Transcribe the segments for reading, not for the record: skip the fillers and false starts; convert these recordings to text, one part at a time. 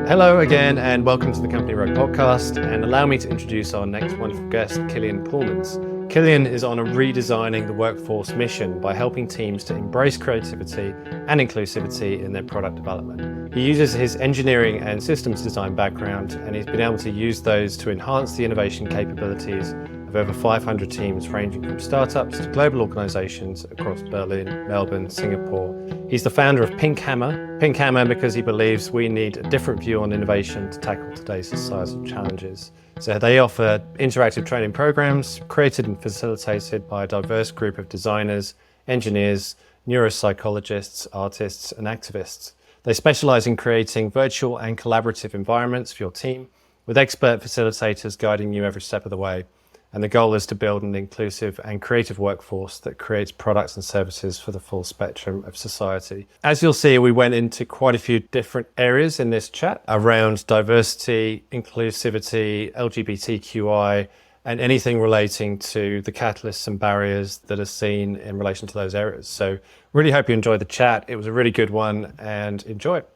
Hello again, and welcome to the Company Road podcast. And allow me to introduce our next wonderful guest, Killian Poolmans. Killian is on a redesigning the workforce mission by helping teams to embrace creativity and inclusivity in their product development. He uses his engineering and systems design background, and he's been able to use those to enhance the innovation capabilities of over 500 teams ranging from startups to global organizations across Berlin, Melbourne, Singapore. He's the founder of Pink Hammer because he believes we need a different view on innovation to tackle today's societal challenges. So they offer interactive training programs created and facilitated by a diverse group of designers, engineers, neuropsychologists, artists, and activists. They specialize in creating virtual and collaborative environments for your team, with expert facilitators guiding you every step of the way. And the goal is to build an inclusive and creative workforce that creates products and services for the full spectrum of society. As you'll see, we went into quite a few different areas in this chat around diversity, inclusivity, LGBTQI, and anything relating to the catalysts and barriers that are seen in relation to those areas. So really hope you enjoyed the chat. It was a really good one, and enjoy it.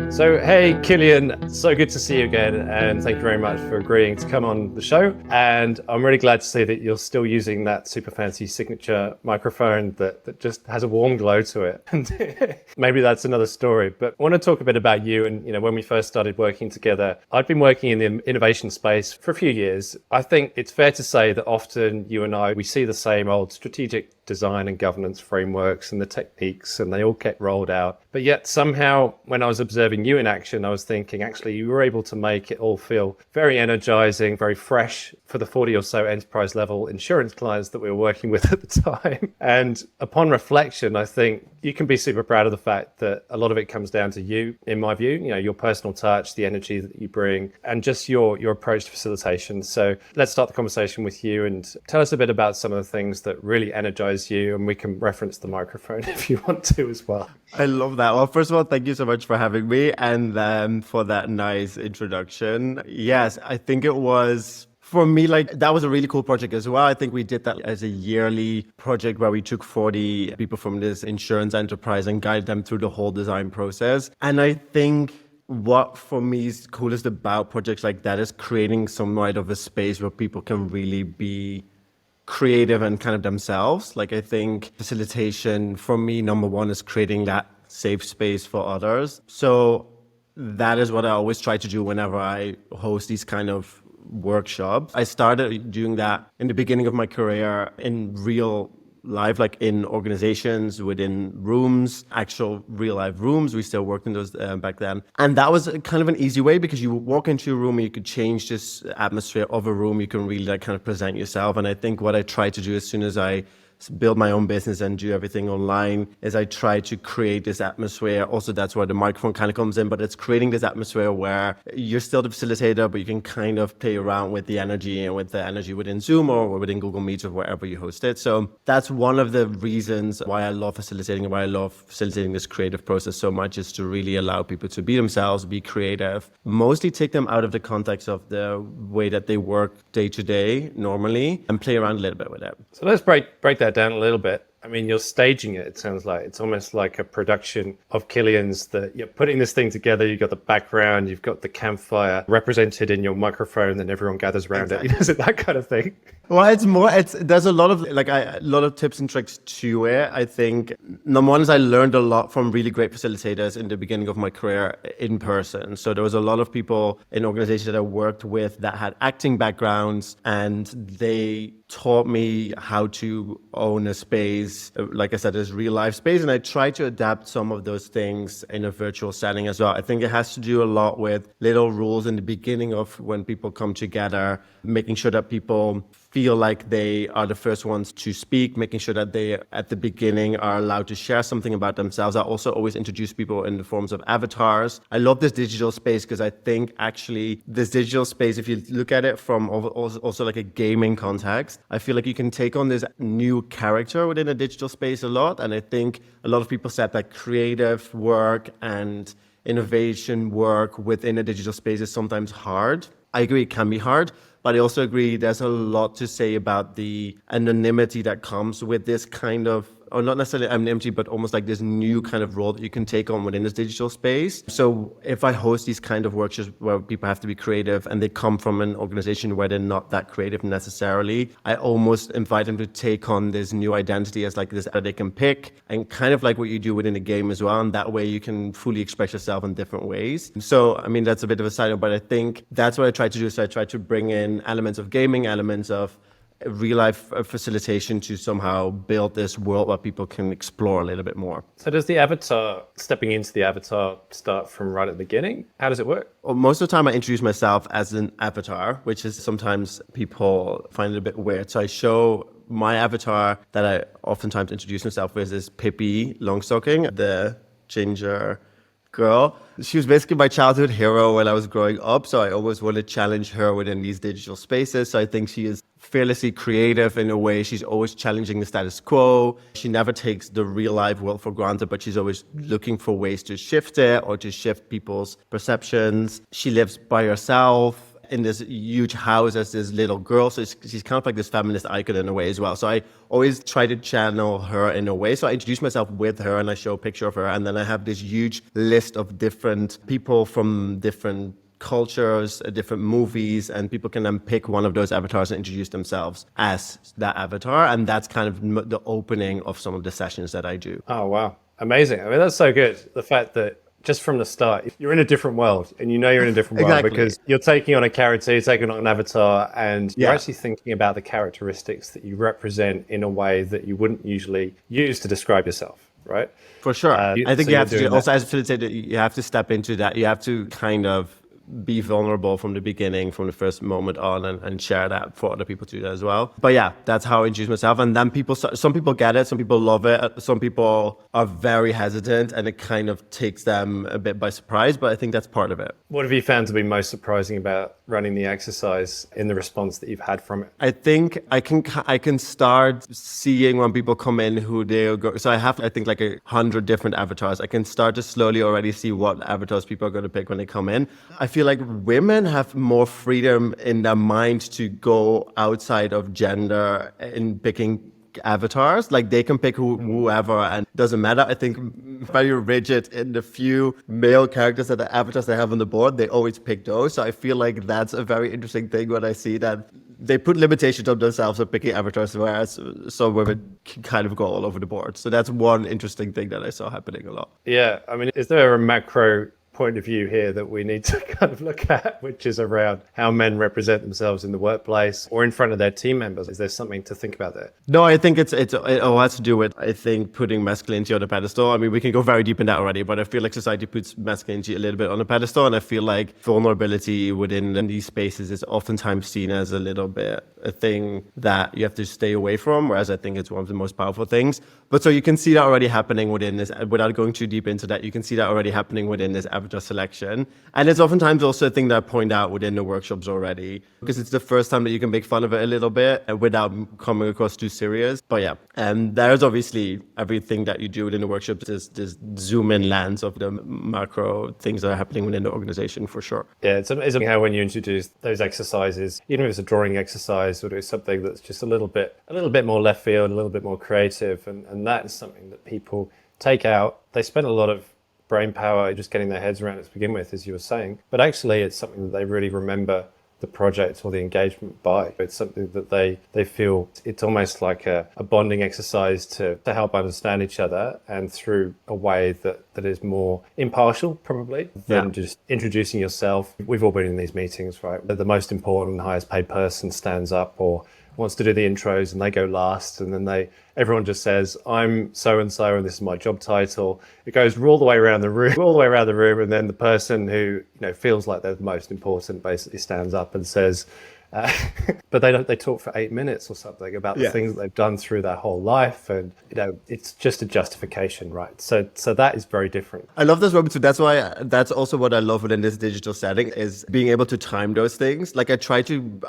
So, hey, Killian, so good to see you again, and thank you very much for agreeing to come on the show. And I'm really glad to see that you're still using that super fancy signature microphone that just has a warm glow to it. And maybe that's another story, but I want to talk a bit about you. And, when we first started working together, I'd been working in the innovation space for a few years. I think it's fair to say that often you and I, we see the same old strategic design and governance frameworks and the techniques, and they all get rolled out. But yet somehow when I was observing you in action, I was thinking actually you were able to make it all feel very energizing, very fresh for the 40 or so enterprise level insurance clients that we were working with at the time. And upon reflection, I think you can be super proud of the fact that a lot of it comes down to you, in my view, your personal touch, the energy that you bring, and just your approach to facilitation. So let's start the conversation with you and tell us a bit about some of the things that really energize you, and we can reference the microphone if you want to as well. I love that. Well, first of all, thank you so much for having me, and for that nice introduction. Yes, I think it was, for me, that was a really cool project as well. I think we did that as a yearly project where we took 40 people from this insurance enterprise and guided them through the whole design process. And I think what for me is coolest about projects like that is creating somewhat of a space where people can really be creative and kind of themselves. I think facilitation for me, number one, is creating that safe space for others. So that is what I always try to do whenever I host these kind of workshops. I started doing that in the beginning of my career in real life, in organizations, within rooms, actual real life rooms. We still worked in those back then. And that was kind of an easy way, because you would walk into a room and you could change this atmosphere of a room. You can really kind of present yourself. And I think what I try to do as soon as I build my own business and do everything online is I try to create this atmosphere. Also, that's where the microphone kind of comes in, but it's creating this atmosphere where you're still the facilitator, but you can kind of play around with the energy and with the energy within Zoom or within Google Meet or wherever you host it. So that's one of the reasons why I love facilitating and why I love facilitating this creative process so much, is to really allow people to be themselves, be creative, mostly take them out of the context of the way that they work day to day normally, and play around a little bit with it. So let's break that down a little bit. I mean, you're staging it. It sounds like it's almost like a production of Killians, that you're putting this thing together. You've got the background, you've got the campfire represented in your microphone, and everyone gathers around it. Is it that kind of thing? Well, there's a lot of a lot of tips and tricks to it. I think number one is I learned a lot from really great facilitators in the beginning of my career in person. So there was a lot of people in organizations that I worked with that had acting backgrounds, and they taught me how to own a space, like I said, as real life space. And I try to adapt some of those things in a virtual setting as well. I think it has to do a lot with little rules in the beginning of when people come together, making sure that people feel like they are the first ones to speak, making sure that they, at the beginning, are allowed to share something about themselves. I also always introduce people in the forms of avatars. I love this digital space because I think actually this digital space, if you look at it from also like a gaming context, I feel like you can take on this new character within a digital space a lot. And I think a lot of people said that creative work and innovation work within a digital space is sometimes hard. I agree it can be hard, but I also agree there's a lot to say about the anonymity that comes with this kind of, or not necessarily anonymity, but almost like this new kind of role that you can take on within this digital space. So if I host these kind of workshops where people have to be creative and they come from an organization where they're not that creative necessarily, I almost invite them to take on this new identity as like this that they can pick, and kind of like what you do within a game as well. And that way you can fully express yourself in different ways. So, I mean, that's a bit of a side note, but I think that's what I try to do. So I try to bring in elements of gaming, elements of real life facilitation to somehow build this world where people can explore a little bit more. So does the avatar, stepping into the avatar, start from right at the beginning? How does it work? Well, most of the time I introduce myself as an avatar, which is sometimes people find it a bit weird. So I show my avatar that I oftentimes introduce myself with is Pippi Longstocking, the ginger girl. She was basically my childhood hero when I was growing up. So I always want to challenge her within these digital spaces. So I think she is fearlessly creative in a way. She's always challenging the status quo. She never takes the real life world for granted, but she's always looking for ways to shift it or to shift people's perceptions. She lives by herself in this huge house as this little girl. So she's kind of like this feminist icon in a way as well. So I always try to channel her in a way. So I introduce myself with her and I show a picture of her. And then I have this huge list of different people from different cultures, different movies, and people can then pick one of those avatars and introduce themselves as that avatar. And that's kind of the opening of some of the sessions that I do. Oh, wow. Amazing. I mean, that's so good. The fact that just from the start, you're in a different world, and you know you're in a different world because you're taking on a character, you're taking on an avatar, and you're actually thinking about the characteristics that you represent in a way that you wouldn't usually use to describe yourself, right? For sure. I think so you have to also, as a facilitator, you have to step into that. You have to kind of be vulnerable from the beginning, from the first moment on, and share that for other people to do that as well. But yeah, that's how I introduce myself. And then some people get it, some people love it, some people are very hesitant, and it kind of takes them a bit by surprise. But I think that's part of it. What have you found to be most surprising about running the exercise in the response that you've had from it? I think I can start seeing when people come in who they go. So I have, I think, like 100 different avatars. I can start to slowly already see what avatars people are going to pick when they come in. I feel like women have more freedom in their mind to go outside of gender in picking avatars. Like they can pick whoever and it doesn't matter. I think very rigid in the few male characters that the avatars they have on the board, they always pick those. So I feel like that's a very interesting thing when I see that they put limitations on themselves of picking avatars, whereas some women can kind of go all over the board. So that's one interesting thing that I saw happening a lot. Yeah. I mean, is there a macro point of view here that we need to kind of look at, which is around how men represent themselves in the workplace or in front of their team members? Is there something to think about there? No, I think it all has to do with, I think, putting masculinity on a pedestal. I mean, we can go very deep in that already, but I feel like society puts masculinity a little bit on a pedestal, and I feel like vulnerability within these spaces is oftentimes seen as a little bit a thing that you have to stay away from, whereas I think it's one of the most powerful things. But so you can see that already happening within this, without going too deep into that, you can see that already happening within this avatar selection. And it's oftentimes also a thing that I point out within the workshops already, because it's the first time that you can make fun of it a little bit without coming across too serious. But yeah, and there's obviously everything that you do within the workshops is this zoom in lens of the macro things that are happening within the organization for sure. Yeah, it's amazing how when you introduce those exercises, even if it's a drawing exercise or it's something that's just a little bit more left field, a little bit more creative, and that is something that people take out. They spend a lot of brain power just getting their heads around it to begin with, as you were saying, but actually it's something that they really remember the project or the engagement by. It's something that they feel it's almost like a bonding exercise to help understand each other, and through a way that is more impartial probably than just introducing yourself. We've all been in these meetings, right? The most important, highest paid person stands up or wants to do the intros and they go last, and then everyone just says, I'm so and so and this is my job title. It goes all the way around the room, and then the person who feels like they're the most important basically stands up and says, but they talk for 8 minutes or something about the things that they've done through their whole life, and it's just a justification, right? So that is very different. I love this, Robert. So that's also what I love within this digital setting, is being able to time those things. Like I try to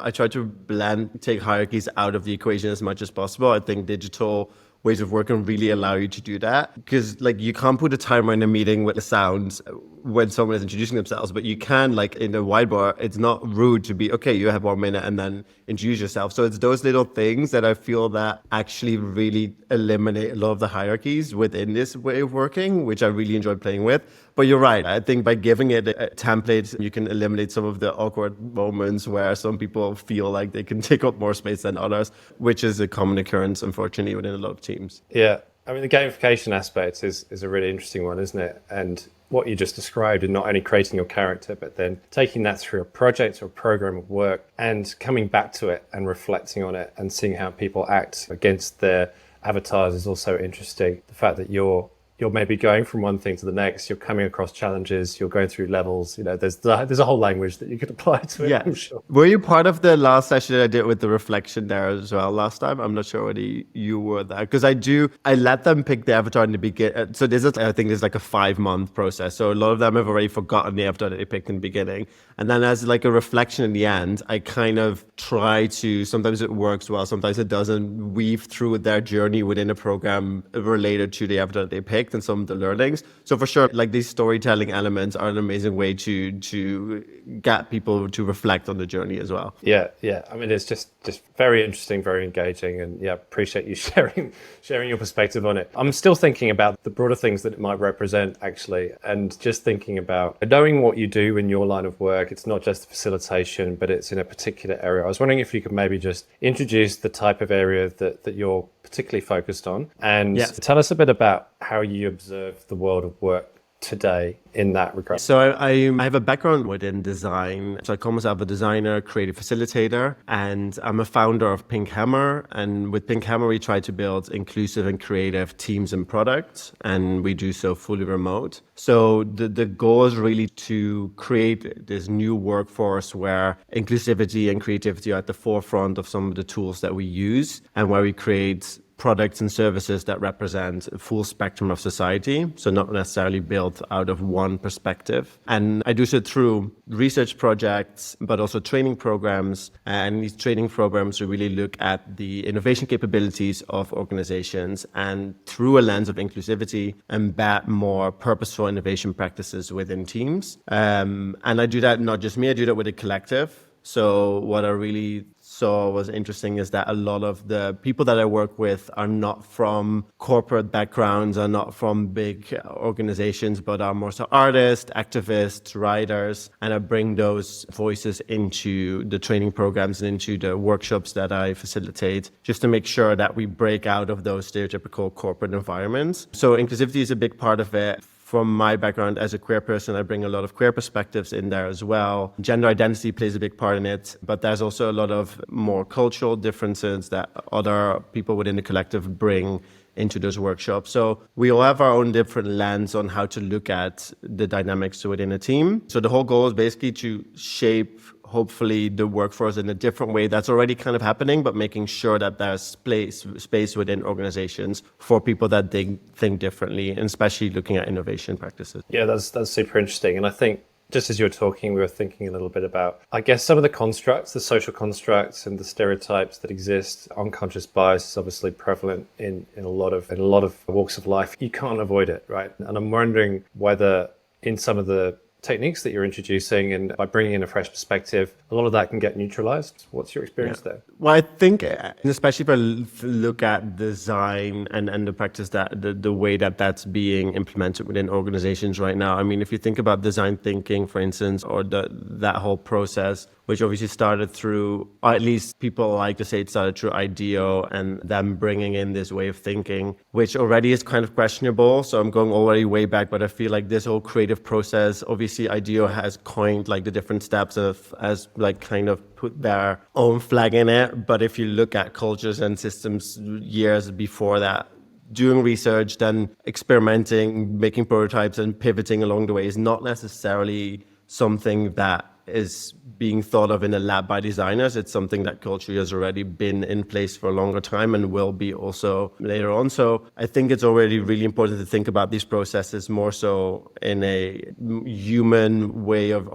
take hierarchies out of the equation as much as possible. I think digital ways of working really allow you to do that. Because like you can't put a timer in a meeting with the sounds when someone is introducing themselves, but you can, like in a whiteboard, it's not rude to be, okay, you have 1 minute and then introduce yourself. So it's those little things that I feel that actually really eliminate a lot of the hierarchies within this way of working, which I really enjoy playing with. But you're right. I think by giving it a template, you can eliminate some of the awkward moments where some people feel like they can take up more space than others, which is a common occurrence, unfortunately, within a lot of teams. Yeah. I mean, the gamification aspect is a really interesting one, isn't it? And what you just described, and not only creating your character, but then taking that through a project or a program of work and coming back to it and reflecting on it and seeing how people act against their avatars is also interesting. The fact that you're maybe going from one thing to the next, you're coming across challenges, you're going through levels, you know, there's a whole language that you could apply to it, Yeah. I'm sure. Were you part of the last session I did with the reflection there as well last time? I'm not sure whether you were there. Because I let them pick the avatar in the beginning. So I think there's like a 5-month process. So a lot of them have already forgotten the avatar that they picked in the beginning. And then as like a reflection in the end, I kind of try to, sometimes it works well, sometimes it doesn't, weave through their journey within a program related to the avatar that they picked and some of the learnings. So for sure, like these storytelling elements are an amazing way to get people to reflect on the journey as well. Yeah. I mean, it's just very interesting, very engaging, and yeah, appreciate you sharing your perspective on it. I'm still thinking about the broader things that it might represent, actually, and just thinking about knowing what you do in your line of work. It's not just facilitation, but it's in a particular area. I was wondering if you could maybe just introduce the type of area that you're particularly focused on, and tell us a bit about how you observe the world of work today in that regard. So I have a background within design. So I come as a designer, creative facilitator, and I'm a founder of Pink Hammer. And with Pink Hammer, we try to build inclusive and creative teams and products, and we do so fully remote. So the goal is really to create this new workforce where inclusivity and creativity are at the forefront of some of the tools that we use, and where we create products and services that represent a full spectrum of society, so not necessarily built out of one perspective. And I do so through research projects, but also training programs. And these training programs really look at the innovation capabilities of organizations, and through a lens of inclusivity, embed more purposeful innovation practices within teams. And I do that, not just me, I do that with a collective. So what I really saw was interesting is that a lot of the people that I work with are not from corporate backgrounds, are not from big organizations, but are more so artists, activists, writers. And I bring those voices into the training programs and into the workshops that I facilitate, just to make sure that we break out of those stereotypical corporate environments. So inclusivity is a big part of it. From my background as a queer person, I bring a lot of queer perspectives in there as well. Gender identity plays a big part in it, but there's also a lot of more cultural differences that other people within the collective bring into those workshops. So we all have our own different lens on how to look at the dynamics within a team. So the whole goal is basically to shape, hopefully, the workforce in a different way that's already kind of happening, but making sure that there's space within organizations for people that they think differently, and especially looking at innovation practices. Yeah, that's super interesting. And I think just as you were talking, we were thinking a little bit about, I guess, some of the constructs, the social constructs and the stereotypes that exist. Unconscious bias is obviously prevalent in a lot of walks of life. You can't avoid it, right? And I'm wondering whether in some of the techniques that you're introducing, and by bringing in a fresh perspective, a lot of that can get neutralized. What's your experience there? Well, I think, especially if I look at design and the practice, that the way that that's being implemented within organizations right now. I mean, if you think about design thinking, for instance, or that whole process, which obviously started through, or at least people like to say it started through IDEO and them bringing in this way of thinking, which already is kind of questionable. So I'm going already way back, but I feel like this whole creative process, obviously IDEO has coined like the different steps as like kind of put their own flag in it. But if you look at cultures and systems years before that, doing research, then experimenting, making prototypes and pivoting along the way is not necessarily something that is being thought of in a lab by designers. It's something that culturally has already been in place for a longer time and will be also later on. So I think it's already really important to think about these processes more so in a human way of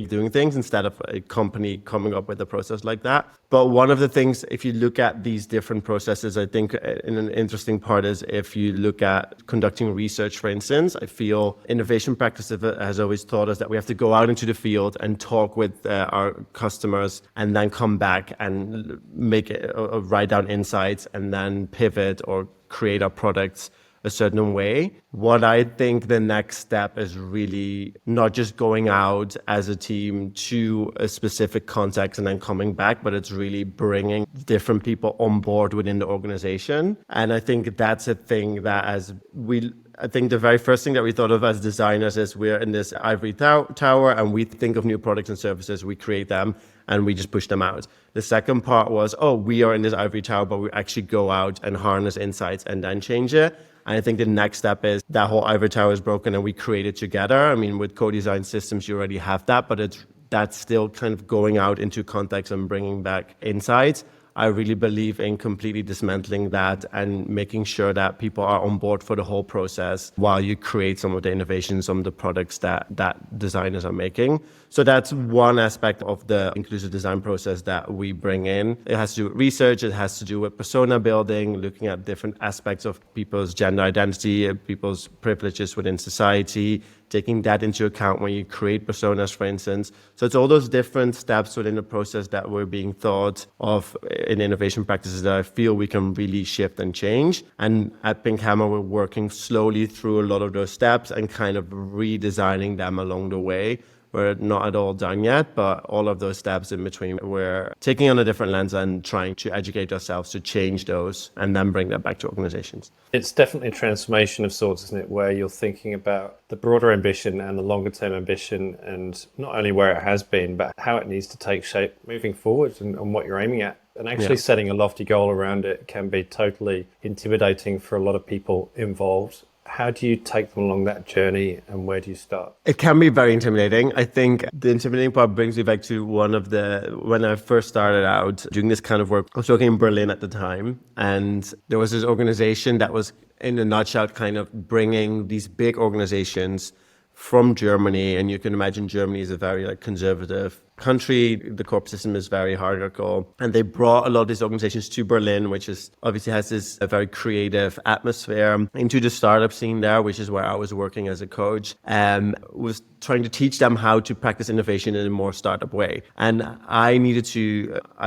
doing things, instead of a company coming up with a process like that. But one of the things, if you look at these different processes, I think an interesting part is if you look at conducting research, for instance, I feel innovation practice has always taught us that we have to go out into the field and talk with our customers and then come back and make write down insights and then pivot or create our products a certain way. What I think the next step is really not just going out as a team to a specific context and then coming back, but it's really bringing different people on board within the organization. And I think that's a thing that I think the very first thing that we thought of as designers is we're in this ivory tower and we think of new products and services, we create them and we just push them out. The second part was, we are in this ivory tower, but we actually go out and harness insights and then change it. And I think the next step is that whole ivory tower is broken and we create it together. I mean, with co-design systems, you already have that, but that's still kind of going out into context and bringing back insights. I really believe in completely dismantling that and making sure that people are on board for the whole process while you create some of the innovations, some of the products that designers are making. So that's one aspect of the inclusive design process that we bring in. It has to do with research, it has to do with persona building, looking at different aspects of people's gender identity, people's privileges within society, taking that into account when you create personas, for instance. So it's all those different steps within the process that we're being thought of in innovation practices that I feel we can really shift and change. And at Pink Hammer, we're working slowly through a lot of those steps and kind of redesigning them along the way. We're not at all done yet, but all of those steps in between, we're taking on a different lens and trying to educate ourselves to change those and then bring that back to organizations. It's definitely a transformation of sorts, isn't it? Where you're thinking about the broader ambition and the longer term ambition and not only where it has been, but how it needs to take shape moving forward and what you're aiming at. And actually setting a lofty goal around it can be totally intimidating for a lot of people involved. How do you take them along that journey and where do you start? It can be very intimidating. I think the intimidating part brings me back to when I first started out doing this kind of work. I was working in Berlin at the time, and there was this organization that was, in a nutshell, kind of bringing these big organizations from Germany. And you can imagine Germany is a very conservative country. The corporate system is very hierarchical. And they brought a lot of these organizations to Berlin, which is obviously has this very creative atmosphere, into the startup scene there, which is where I was working as a coach, and was trying to teach them how to practice innovation in a more startup way. And I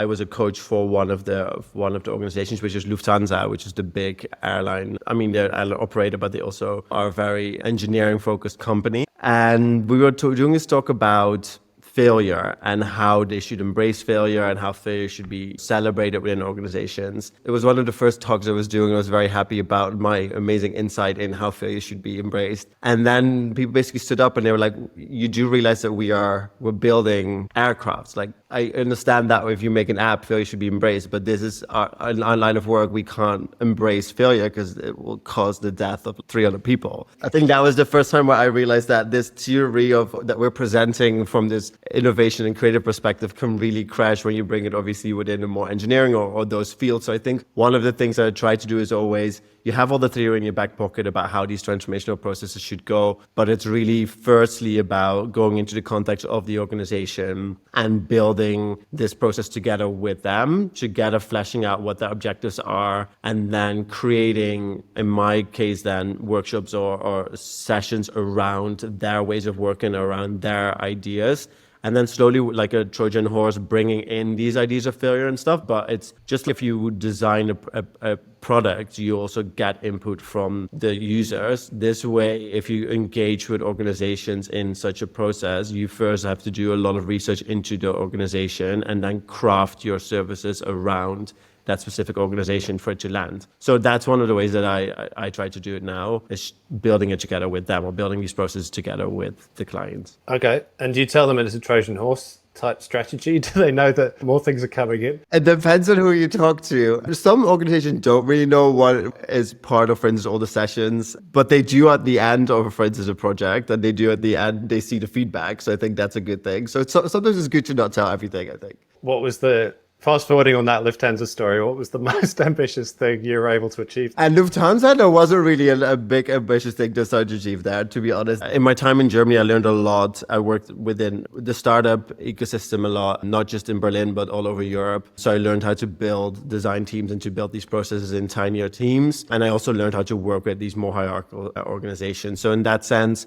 was a coach for one of the organizations, which is Lufthansa, which is the big airline. I mean, they're an airline operator, but they also are a very engineering focused company. And we were doing this talk about failure and how they should embrace failure and how failure should be celebrated within organizations. It was one of the first talks I was doing. I was very happy about my amazing insight in how failure should be embraced. And then people basically stood up and they were like, you do realize that we're building aircrafts. Like, I understand that if you make an app, failure should be embraced, but this is our line of work. We can't embrace failure because it will cause the death of 300 people. I think that was the first time where I realized that this theory that we're presenting from this innovation and creative perspective can really crash when you bring it obviously within a more engineering or those fields. So I think one of the things that I try to do is always, you have all the theory in your back pocket about how these transformational processes should go, but it's really firstly about going into the context of the organization and building this process together with them, together fleshing out what their objectives are, and then creating, in my case then, workshops or sessions around their ways of working, around their ideas. And then slowly, like a Trojan horse, bringing in these ideas of failure and stuff. But it's just if you design a product, you also get input from the users. This way, if you engage with organizations in such a process, you first have to do a lot of research into the organization and then craft your services around that specific organization for it to land. So that's one of the ways that I try to do it now, is building it together with them or building these processes together with the clients. Okay. And do you tell them it's a Trojan horse type strategy? Do they know that more things are coming in? It depends on who you talk to. Some organizations don't really know what is part of, for instance, all the sessions, but they do at the end of, for instance, a project, and they do at the end, they see the feedback. So I think that's a good thing. So sometimes it's good to not tell everything, I think. What was the fast forwarding on that Lufthansa story, what was the most ambitious thing you were able to achieve? At Lufthansa, there wasn't really a big ambitious thing to start to achieve that, to be honest. In my time in Germany, I learned a lot. I worked within the startup ecosystem a lot, not just in Berlin, but all over Europe. So I learned how to build design teams and to build these processes in tinier teams. And I also learned how to work with these more hierarchical organizations. So in that sense,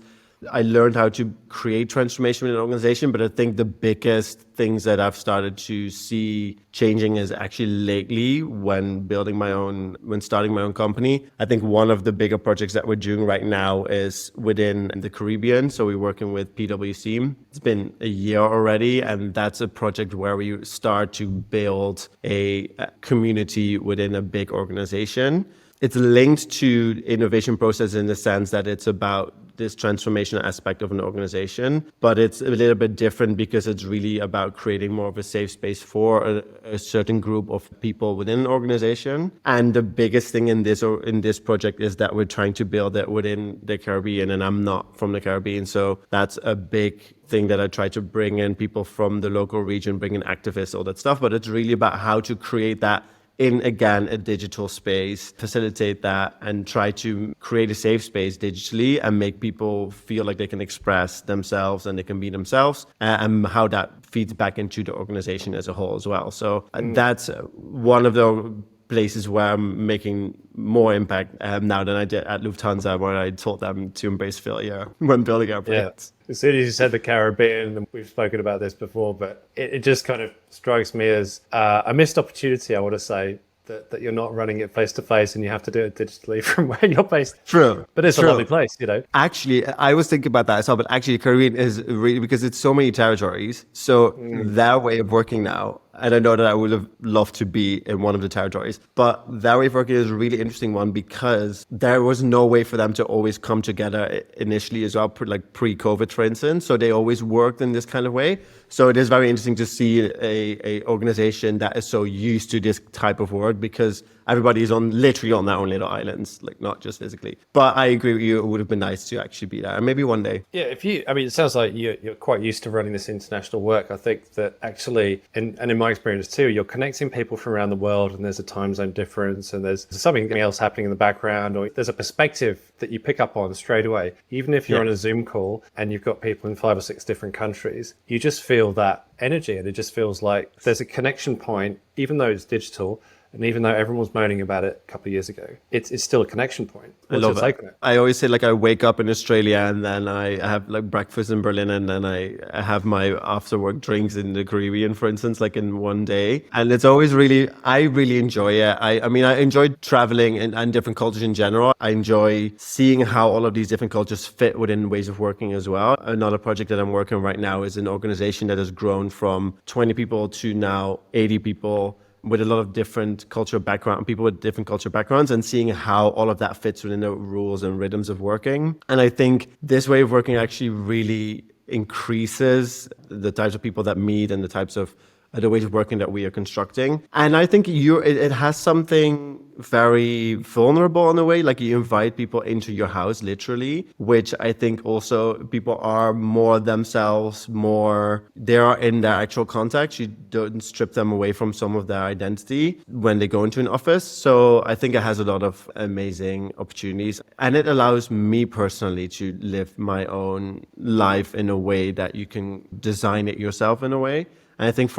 I learned how to create transformation in an organization, but I think the biggest things that I've started to see changing is actually lately when starting my own company. I think one of the bigger projects that we're doing right now is within the Caribbean. So we're working with PwC. It's been a year already, and that's a project where we start to build a community within a big organization. It's linked to innovation process in the sense that it's about this transformation aspect of an organization, but it's a little bit different because it's really about creating more of a safe space for a certain group of people within an organization. And the biggest thing in this project is that we're trying to build it within the Caribbean, and I'm not from the Caribbean, so that's a big thing that I try to bring in people from the local region, bring in activists, all that stuff. But it's really about how to create that in, again, a digital space, facilitate that and try to create a safe space digitally and make people feel like they can express themselves and they can be themselves, and how that feeds back into the organization as a whole as well. So that's one of the places where I'm making more impact now than I did at Lufthansa, where I taught them to embrace failure when building airplanes. Yeah. As soon as you said the Caribbean, and we've spoken about this before, but it just kind of strikes me as a missed opportunity, I want to say, that you're not running it face to face and you have to do it digitally from where you're based. True. But it's a lovely place, you know. Actually, I was thinking about that as well, but actually Caribbean is really, because it's so many territories. So their way of working now, and I know that I would have loved to be in one of the territories, but their way of working is a really interesting one because there was no way for them to always come together initially as well, like pre-COVID, for instance. So they always worked in this kind of way. So it is very interesting to see a organization that is so used to this type of work, because everybody is literally on their own little islands, like not just physically. But I agree with you, it would have been nice to actually be there. And maybe one day. Yeah, it sounds like you're quite used to running this international work. I think that actually, and in my experience too, you're connecting people from around the world, and there's a time zone difference, and there's something else happening in the background, or there's a perspective that you pick up on straight away. Even if you're on a Zoom call and you've got people in 5 or 6 different countries, you just feel that energy, and it just feels like there's a connection point, even though it's digital. And even though everyone was moaning about it a couple of years ago, it's still a connection point. I love it. I always say, like, I wake up in Australia and then I have like breakfast in Berlin, and then I have my after work drinks in the Caribbean, for instance, like in one day. And it's always I really enjoy it. I mean, I enjoy traveling and different cultures in general. I enjoy seeing how all of these different cultures fit within ways of working as well. Another project that I'm working on right now is an organization that has grown from 20 people to now 80 people, with a lot of different cultural background, people with different cultural backgrounds, and seeing how all of that fits within the rules and rhythms of working. And I think this way of working actually really increases the types of people that meet and the types of the ways of working that we are constructing. And I think it has something very vulnerable in a way, like you invite people into your house, literally, which I think also people are more themselves, they are in their actual context. You don't strip them away from some of their identity when they go into an office. So I think it has a lot of amazing opportunities, and it allows me personally to live my own life in a way that you can design it yourself in a way. And I think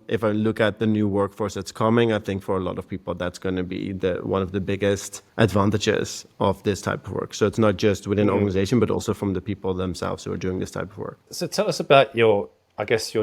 if I look at the new workforce that's coming, I think for a lot of people, that's going to be one of the biggest advantages of this type of work. So it's not just within an organization, but also from the people themselves who are doing this type of work. So tell us about your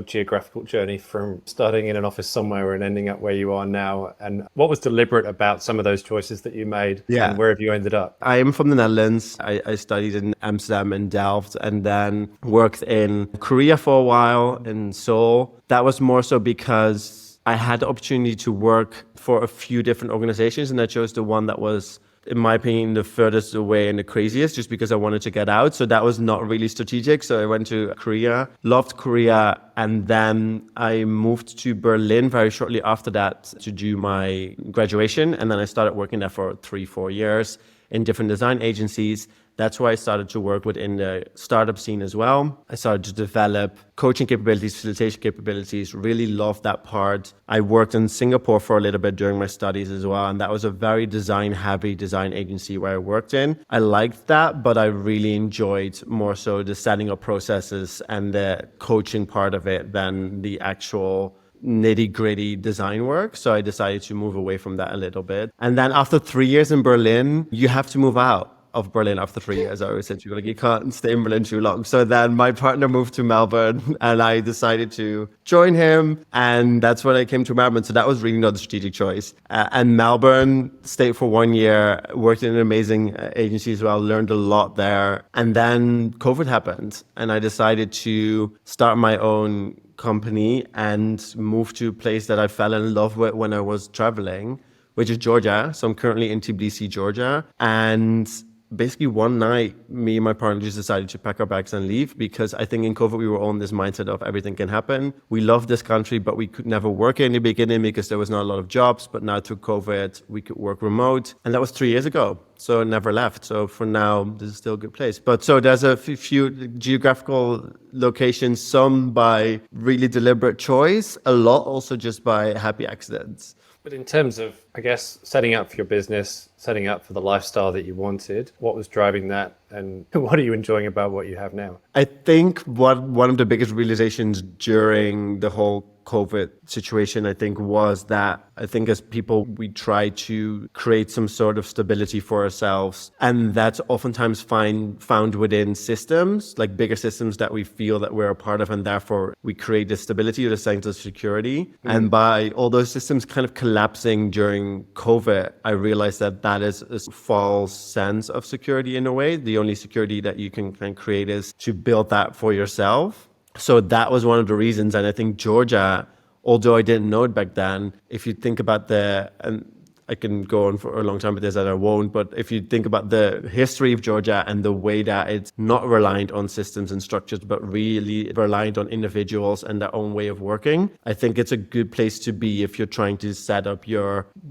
geographical journey from starting in an office somewhere and ending up where you are now, and what was deliberate about some of those choices that you made, and where have you ended up? I am from the Netherlands. I studied in Amsterdam and Delft, and then worked in Korea for a while, in Seoul. That was more so because I had the opportunity to work for a few different organizations, and I chose the one that was, in my opinion, the furthest away and the craziest, just because I wanted to get out. So that was not really strategic. So I went to Korea, loved Korea. And then I moved to Berlin very shortly after that to do my graduation. And then I started working there for 3-4 years in different design agencies. That's why I started to work within the startup scene as well. I started to develop coaching capabilities, facilitation capabilities, really loved that part. I worked in Singapore for a little bit during my studies as well. And that was a very design-heavy design agency where I worked in. I liked that, but I really enjoyed more so the setting up processes and the coaching part of it than the actual nitty-gritty design work. So I decided to move away from that a little bit. And then after 3 years in Berlin, you have to move out of Berlin after 3 years. I always said to you, like, you can't stay in Berlin too long. So then my partner moved to Melbourne and I decided to join him. And that's when I came to Melbourne. So that was really not a strategic choice. And Melbourne, stayed for 1 year, worked in an amazing agency as well, learned a lot there. And then COVID happened and I decided to start my own company and move to a place that I fell in love with when I was traveling, which is Georgia. So I'm currently in Tbilisi, Georgia. And basically one night, me and my partner just decided to pack our bags and leave because I think in COVID, we were all in this mindset of everything can happen. We love this country, but we could never work in the beginning because there was not a lot of jobs. But now through COVID, we could work remote. And that was 3 years ago. So I never left. So for now, this is still a good place. But so there's a few geographical locations, some by really deliberate choice, a lot also just by happy accidents. But in terms of, I guess, setting up for your business, setting up for the lifestyle that you wanted, what was driving that and what are you enjoying about what you have now? I think one of the biggest realizations during the whole COVID situation, I think, was that I think as people, we try to create some sort of stability for ourselves. And that's oftentimes found within systems, like bigger systems that we feel that we're a part of. And therefore, we create this stability or the sense of security. And by all those systems kind of collapsing during COVID, I realized that that is a false sense of security in a way. The only security that you can create is to build that for yourself. So that was one of the reasons. And I think Georgia, although I didn't know it back then, if you think about and I can go on for a long time with this and I won't, but if you think about the history of Georgia and the way that it's not reliant on systems and structures, but really reliant on individuals and their own way of working, I think it's a good place to be if you're trying to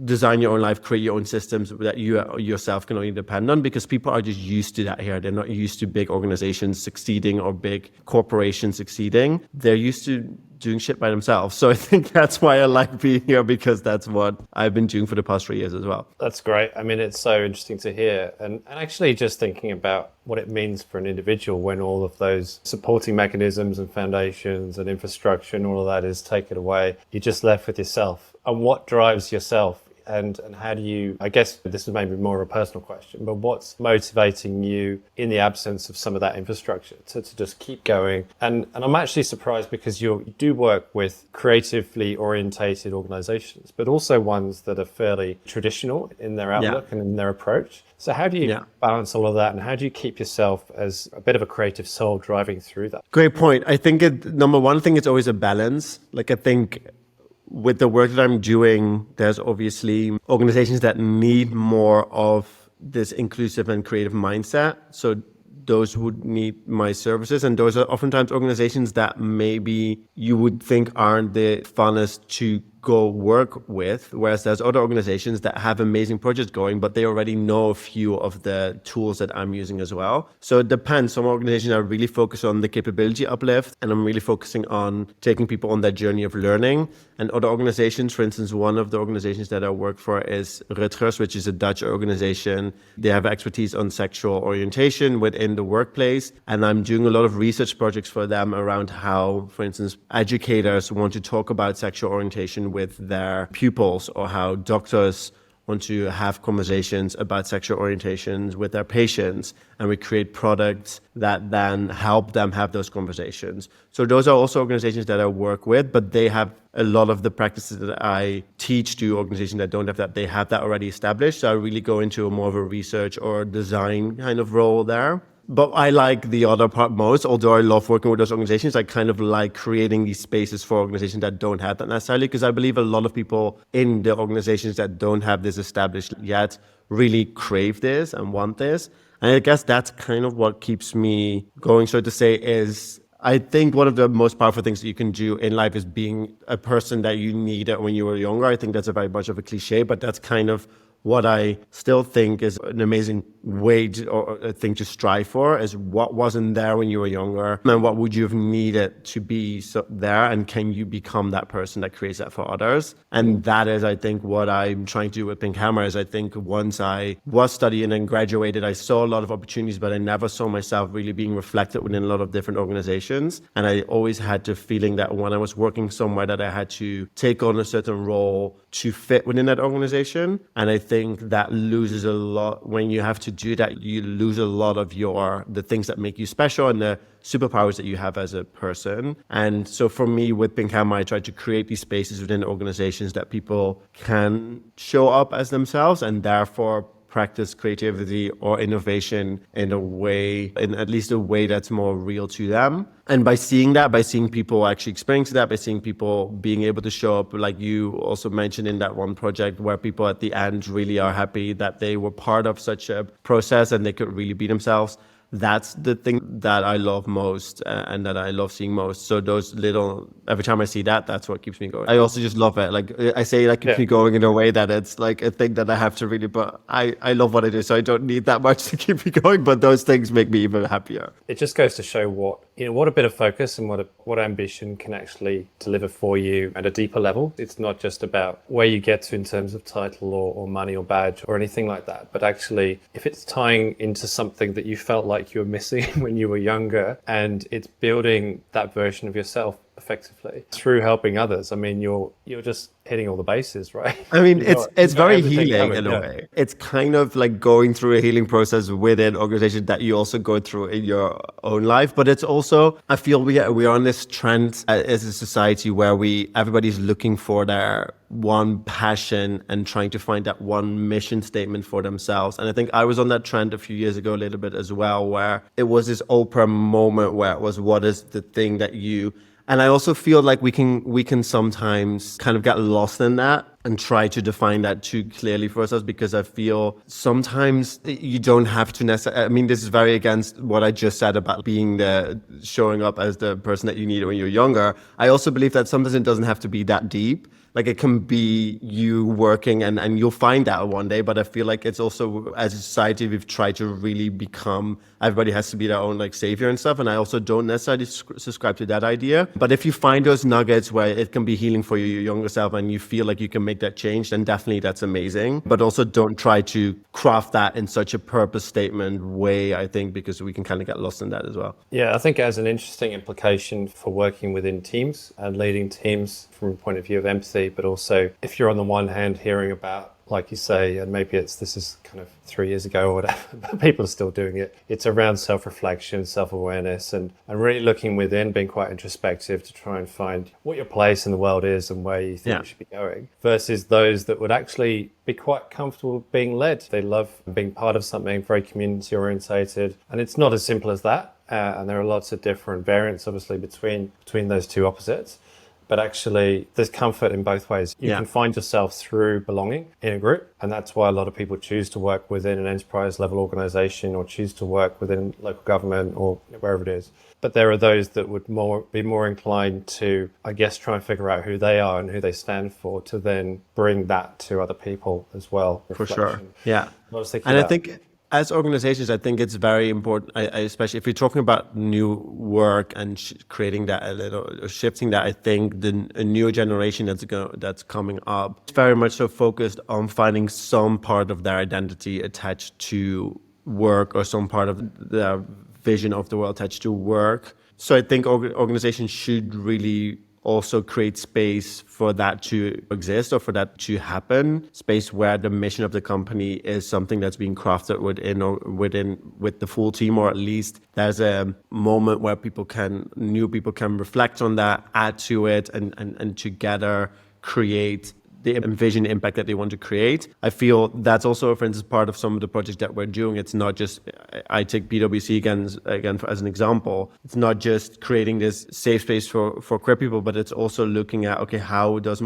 design your own life, create your own systems that you yourself can only depend on, because people are just used to that here. They're not used to big organizations succeeding or big corporations succeeding. They're used to doing shit by themselves. So I think that's why I like being here, because that's what I've been doing for the past 3 years as well. That's great. I mean, it's so interesting to hear. And actually just thinking about what it means for an individual when all of those supporting mechanisms and foundations and infrastructure and all of that is taken away, you're just left with yourself. And what drives yourself? And how do you, I guess this is maybe more of a personal question, but what's motivating you in the absence of some of that infrastructure to just keep going? And I'm actually surprised because you do work with creatively orientated organizations, but also ones that are fairly traditional in their outlook and in their approach. So how do you balance all of that? And how do you keep yourself as a bit of a creative soul driving through that? Great point. I think number one thing, it's always a balance. Like I think with the work that I'm doing, there's obviously organizations that need more of this inclusive and creative mindset. So those would need my services. And those are oftentimes organizations that maybe you would think aren't the funnest to go work with, whereas there's other organizations that have amazing projects going, but they already know a few of the tools that I'm using as well. So it depends. Some organizations are really focused on the capability uplift, and I'm really focusing on taking people on that journey of learning. And other organizations, for instance, one of the organizations that I work for is Rutgers, which is a Dutch organization. They have expertise on sexual orientation within the workplace. And I'm doing a lot of research projects for them around how, for instance, educators want to talk about sexual orientation with their pupils, or how doctors want to have conversations about sexual orientations with their patients. And we create products that then help them have those conversations. So those are also organizations that I work with, but they have a lot of the practices that I teach to organizations that don't have that. They have that already established. So I really go into more of a research or design kind of role there. But I like the other part most, although I love working with those organizations. I kind of like creating these spaces for organizations that don't have that necessarily, because I believe a lot of people in the organizations that don't have this established yet really crave this and want this. And I guess that's kind of what keeps me going, so to say, is I think one of the most powerful things that you can do in life is being a person that you needed when you were younger. I think that's a very much of a cliche, but that's kind of what I still think is an amazing way or a thing to strive for is what wasn't there when you were younger, and what would you have needed to be there, and can you become that person that creates that for others? And that is, I think, what I'm trying to do with Pink Hammer. Is I think once I was studying and graduated, I saw a lot of opportunities, but I never saw myself really being reflected within a lot of different organizations. And I always had the feeling that when I was working somewhere that I had to take on a certain role to fit within that organization. And I think that loses a lot. When you have to do that, you lose a lot of the things that make you special and the superpowers that you have as a person. And so for me with Pink Hammer, I try to create these spaces within organizations that people can show up as themselves and therefore practice creativity or innovation in at least a way that's more real to them. And by seeing people actually experiencing that, by seeing people being able to show up, like you also mentioned in that one project where people at the end really are happy that they were part of such a process and they could really be themselves. That's the thing that I love most and that I love seeing most. So every time I see that, that's what keeps me going. I also just love it. Like I say, that keeps me going in a way that it's like a thing that I have to really, but I love what I do. So I don't need that much to keep me going, but those things make me even happier. It just goes to show what a bit of focus and what ambition can actually deliver for you at a deeper level. It's not just about where you get to in terms of title or money or badge or anything like that, but actually if it's tying into something that you felt like you were missing when you were younger, and it's building that version of yourself effectively through helping others. I mean, you're just hitting all the bases, right? I mean, it's very healing in a way. It's kind of like going through a healing process within organization that you also go through in your own life. But it's also, I feel we are on this trend as a society where everybody's looking for their one passion and trying to find that one mission statement for themselves. And I think I was on that trend a few years ago a little bit as well, where it was this Oprah moment where it was, what is the thing that you... And I also feel like we can sometimes kind of get lost in that and try to define that too clearly for ourselves, because I feel sometimes you don't have to necessarily... I mean, this is very against what I just said about showing up as the person that you need when you're younger. I also believe that sometimes it doesn't have to be that deep. Like it can be you working and you'll find that one day. But I feel like it's also, as a society, we've tried to really become, everybody has to be their own like savior and stuff. And I also don't necessarily subscribe to that idea. But if you find those nuggets where it can be healing for your younger self and you feel like you can make that change, then definitely that's amazing. But also don't try to craft that in such a purpose statement way, I think, because we can kind of get lost in that as well. Yeah, I think it has an interesting implication for working within teams and leading teams from a point of view of empathy, but also if you're on the one hand hearing about, like you say, and maybe this is kind of 3 years ago or whatever, but people are still doing it. It's around self-reflection, self-awareness, and really looking within, being quite introspective to try and find what your place in the world is and where you think you should be going, versus those that would actually be quite comfortable being led. They love being part of something, very community orientated, and it's not as simple as that. And there are lots of different variants, obviously, between those two opposites. But actually, there's comfort in both ways. You can find yourself through belonging in a group. And that's why a lot of people choose to work within an enterprise level organization or choose to work within local government or wherever it is. But there are those that would be more inclined to, I guess, try and figure out who they are and who they stand for to then bring that to other people as well. Reflection. For sure. Yeah. And I think... as organizations, I think it's very important, especially if you're talking about new work and creating that a little, or shifting that. I think a new generation that's coming up, it's very much so focused on finding some part of their identity attached to work or some part of their vision of the world attached to work. So I think organizations should really also create space for that to exist or for that to happen. Space where the mission of the company is something that's being crafted with the full team, or at least there's a moment where new people can reflect on that, add to it, and together create the envision impact that they want to create. I feel that's also, for instance, part of some of the projects that we're doing. It's not just, I take PwC again as an example. It's not just creating this safe space for queer people, but it's also looking at, okay, how is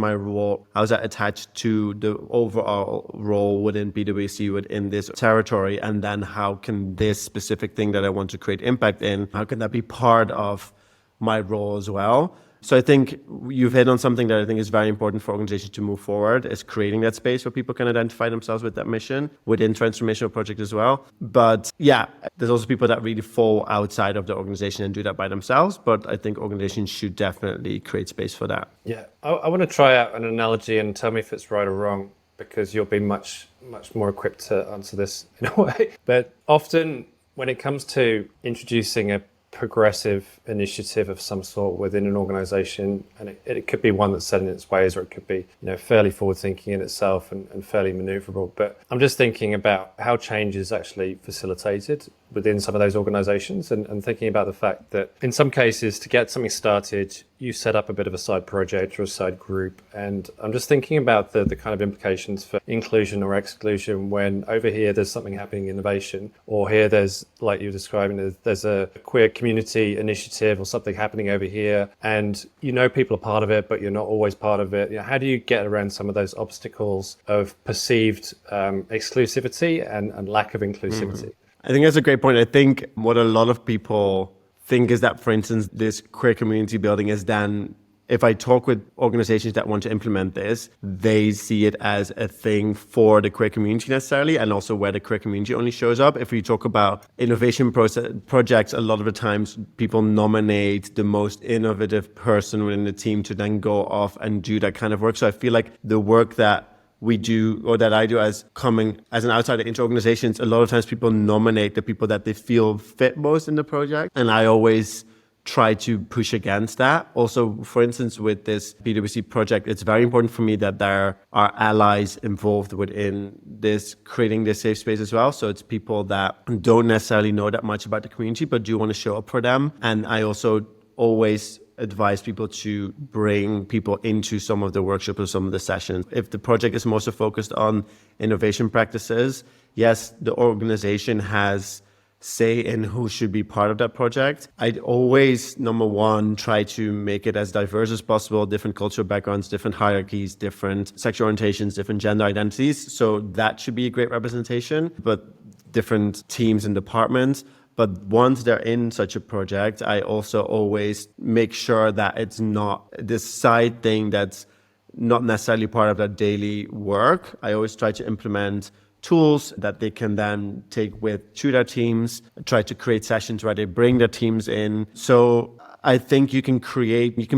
that attached to the overall role within PwC within this territory? And then how can this specific thing that I want to create impact in, how can that be part of my role as well? So I think you've hit on something that I think is very important for organizations to move forward, is creating that space where people can identify themselves with that mission within transformational project as well. But yeah, there's also people that really fall outside of the organization and do that by themselves. But I think organizations should definitely create space for that. Yeah, I want to try out an analogy and tell me if it's right or wrong, because you'll be much more equipped to answer this in a way. But often when it comes to introducing a progressive initiative of some sort within an organization, and it could be one that's set in its ways, or it could be fairly forward thinking in itself and fairly maneuverable. But I'm just thinking about how change is actually facilitated within some of those organizations, and thinking about the fact that in some cases, to get something started, you set up a bit of a side project or a side group. And I'm just thinking about the kind of implications for inclusion or exclusion when over here there's something happening, innovation, or here there's, like you were describing, there's a queer community initiative or something happening over here, and people are part of it, but you're not always part of it. How do you get around some of those obstacles of perceived exclusivity and lack of inclusivity? I think that's a great point. I think what a lot of people think is that, for instance, this queer community building is then, if I talk with organizations that want to implement this, they see it as a thing for the queer community necessarily, and also where the queer community only shows up. If we talk about innovation projects, a lot of the times people nominate the most innovative person within the team to then go off and do that kind of work. So I feel like the work that we do, or that I do as coming as an outsider into organizations, a lot of times people nominate the people that they feel fit most in the project. And I always try to push against that. Also, for instance, with this PwC project, it's very important for me that there are allies involved within this, creating this safe space as well. So it's people that don't necessarily know that much about the community, but do want to show up for them. And I also always advise people to bring people into some of the workshops or some of the sessions. If the project is mostly focused on innovation practices, yes, the organization has say in who should be part of that project. I'd always, number one, try to make it as diverse as possible, different cultural backgrounds, different hierarchies, different sexual orientations, different gender identities. So that should be a great representation, but different teams and departments. But once they're in such a project, I also always make sure that it's not this side thing that's not necessarily part of their daily work. I always try to implement tools that they can then take with to their teams, try to create sessions where they bring their teams in. So I think you can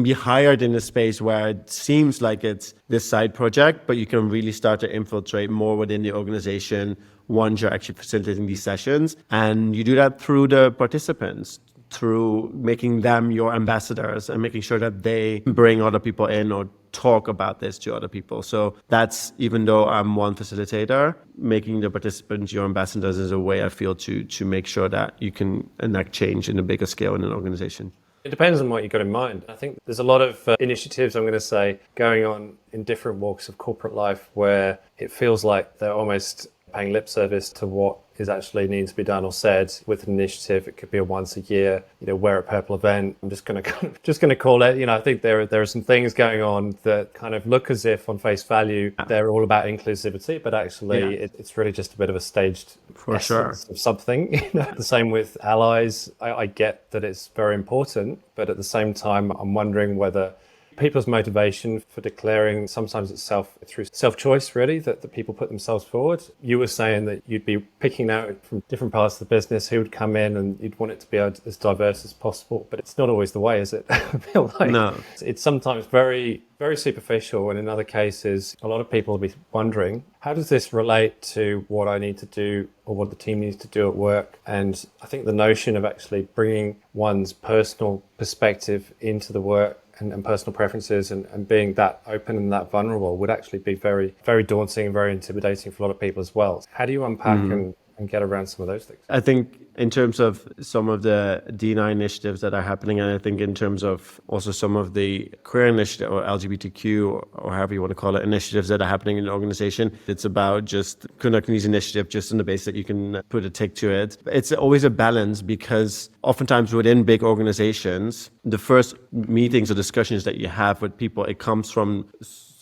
be hired in a space where it seems like it's this side project, but you can really start to infiltrate more within the organization once you're actually facilitating these sessions. And you do that through the participants, through making them your ambassadors and making sure that they bring other people in or talk about this to other people. So that's, even though I'm one facilitator, making the participants your ambassadors is a way I feel to make sure that you can enact change in a bigger scale in an organization. It depends on what you've got in mind. I think there's a lot of initiatives, I'm going to say, going on in different walks of corporate life where it feels like they're almost paying lip service to what is actually needing to be done or said with an initiative. It could be a once a year, wear a purple event. I'm just going to call it. I think there are some things going on that kind of look as if on face value they're all about inclusivity, but actually it's really just a bit of a staged essence of something. The same with allies. I get that it's very important, but at the same time, I'm wondering whether people's motivation for declaring, sometimes it's through self-choice, really, that the people put themselves forward. You were saying that you'd be picking out from different parts of the business who would come in, and you'd want it to be as diverse as possible, but it's not always the way, is it? I feel like no. It's sometimes very, very superficial, and in other cases, a lot of people will be wondering, how does this relate to what I need to do or what the team needs to do at work? And I think the notion of actually bringing one's personal perspective into the work and personal preferences and being that open and that vulnerable would actually be very, very daunting and very intimidating for a lot of people as well. How do you unpack and get around some of those things? I think in terms of some of the D&I initiatives that are happening, and I think in terms of also some of the queer initiative or LGBTQ or however you want to call it, initiatives that are happening in the organization, it's about just conducting these initiatives just on the basis that you can put a tick to it. It's always a balance, because oftentimes within big organizations, the first meetings or discussions that you have with people, it comes from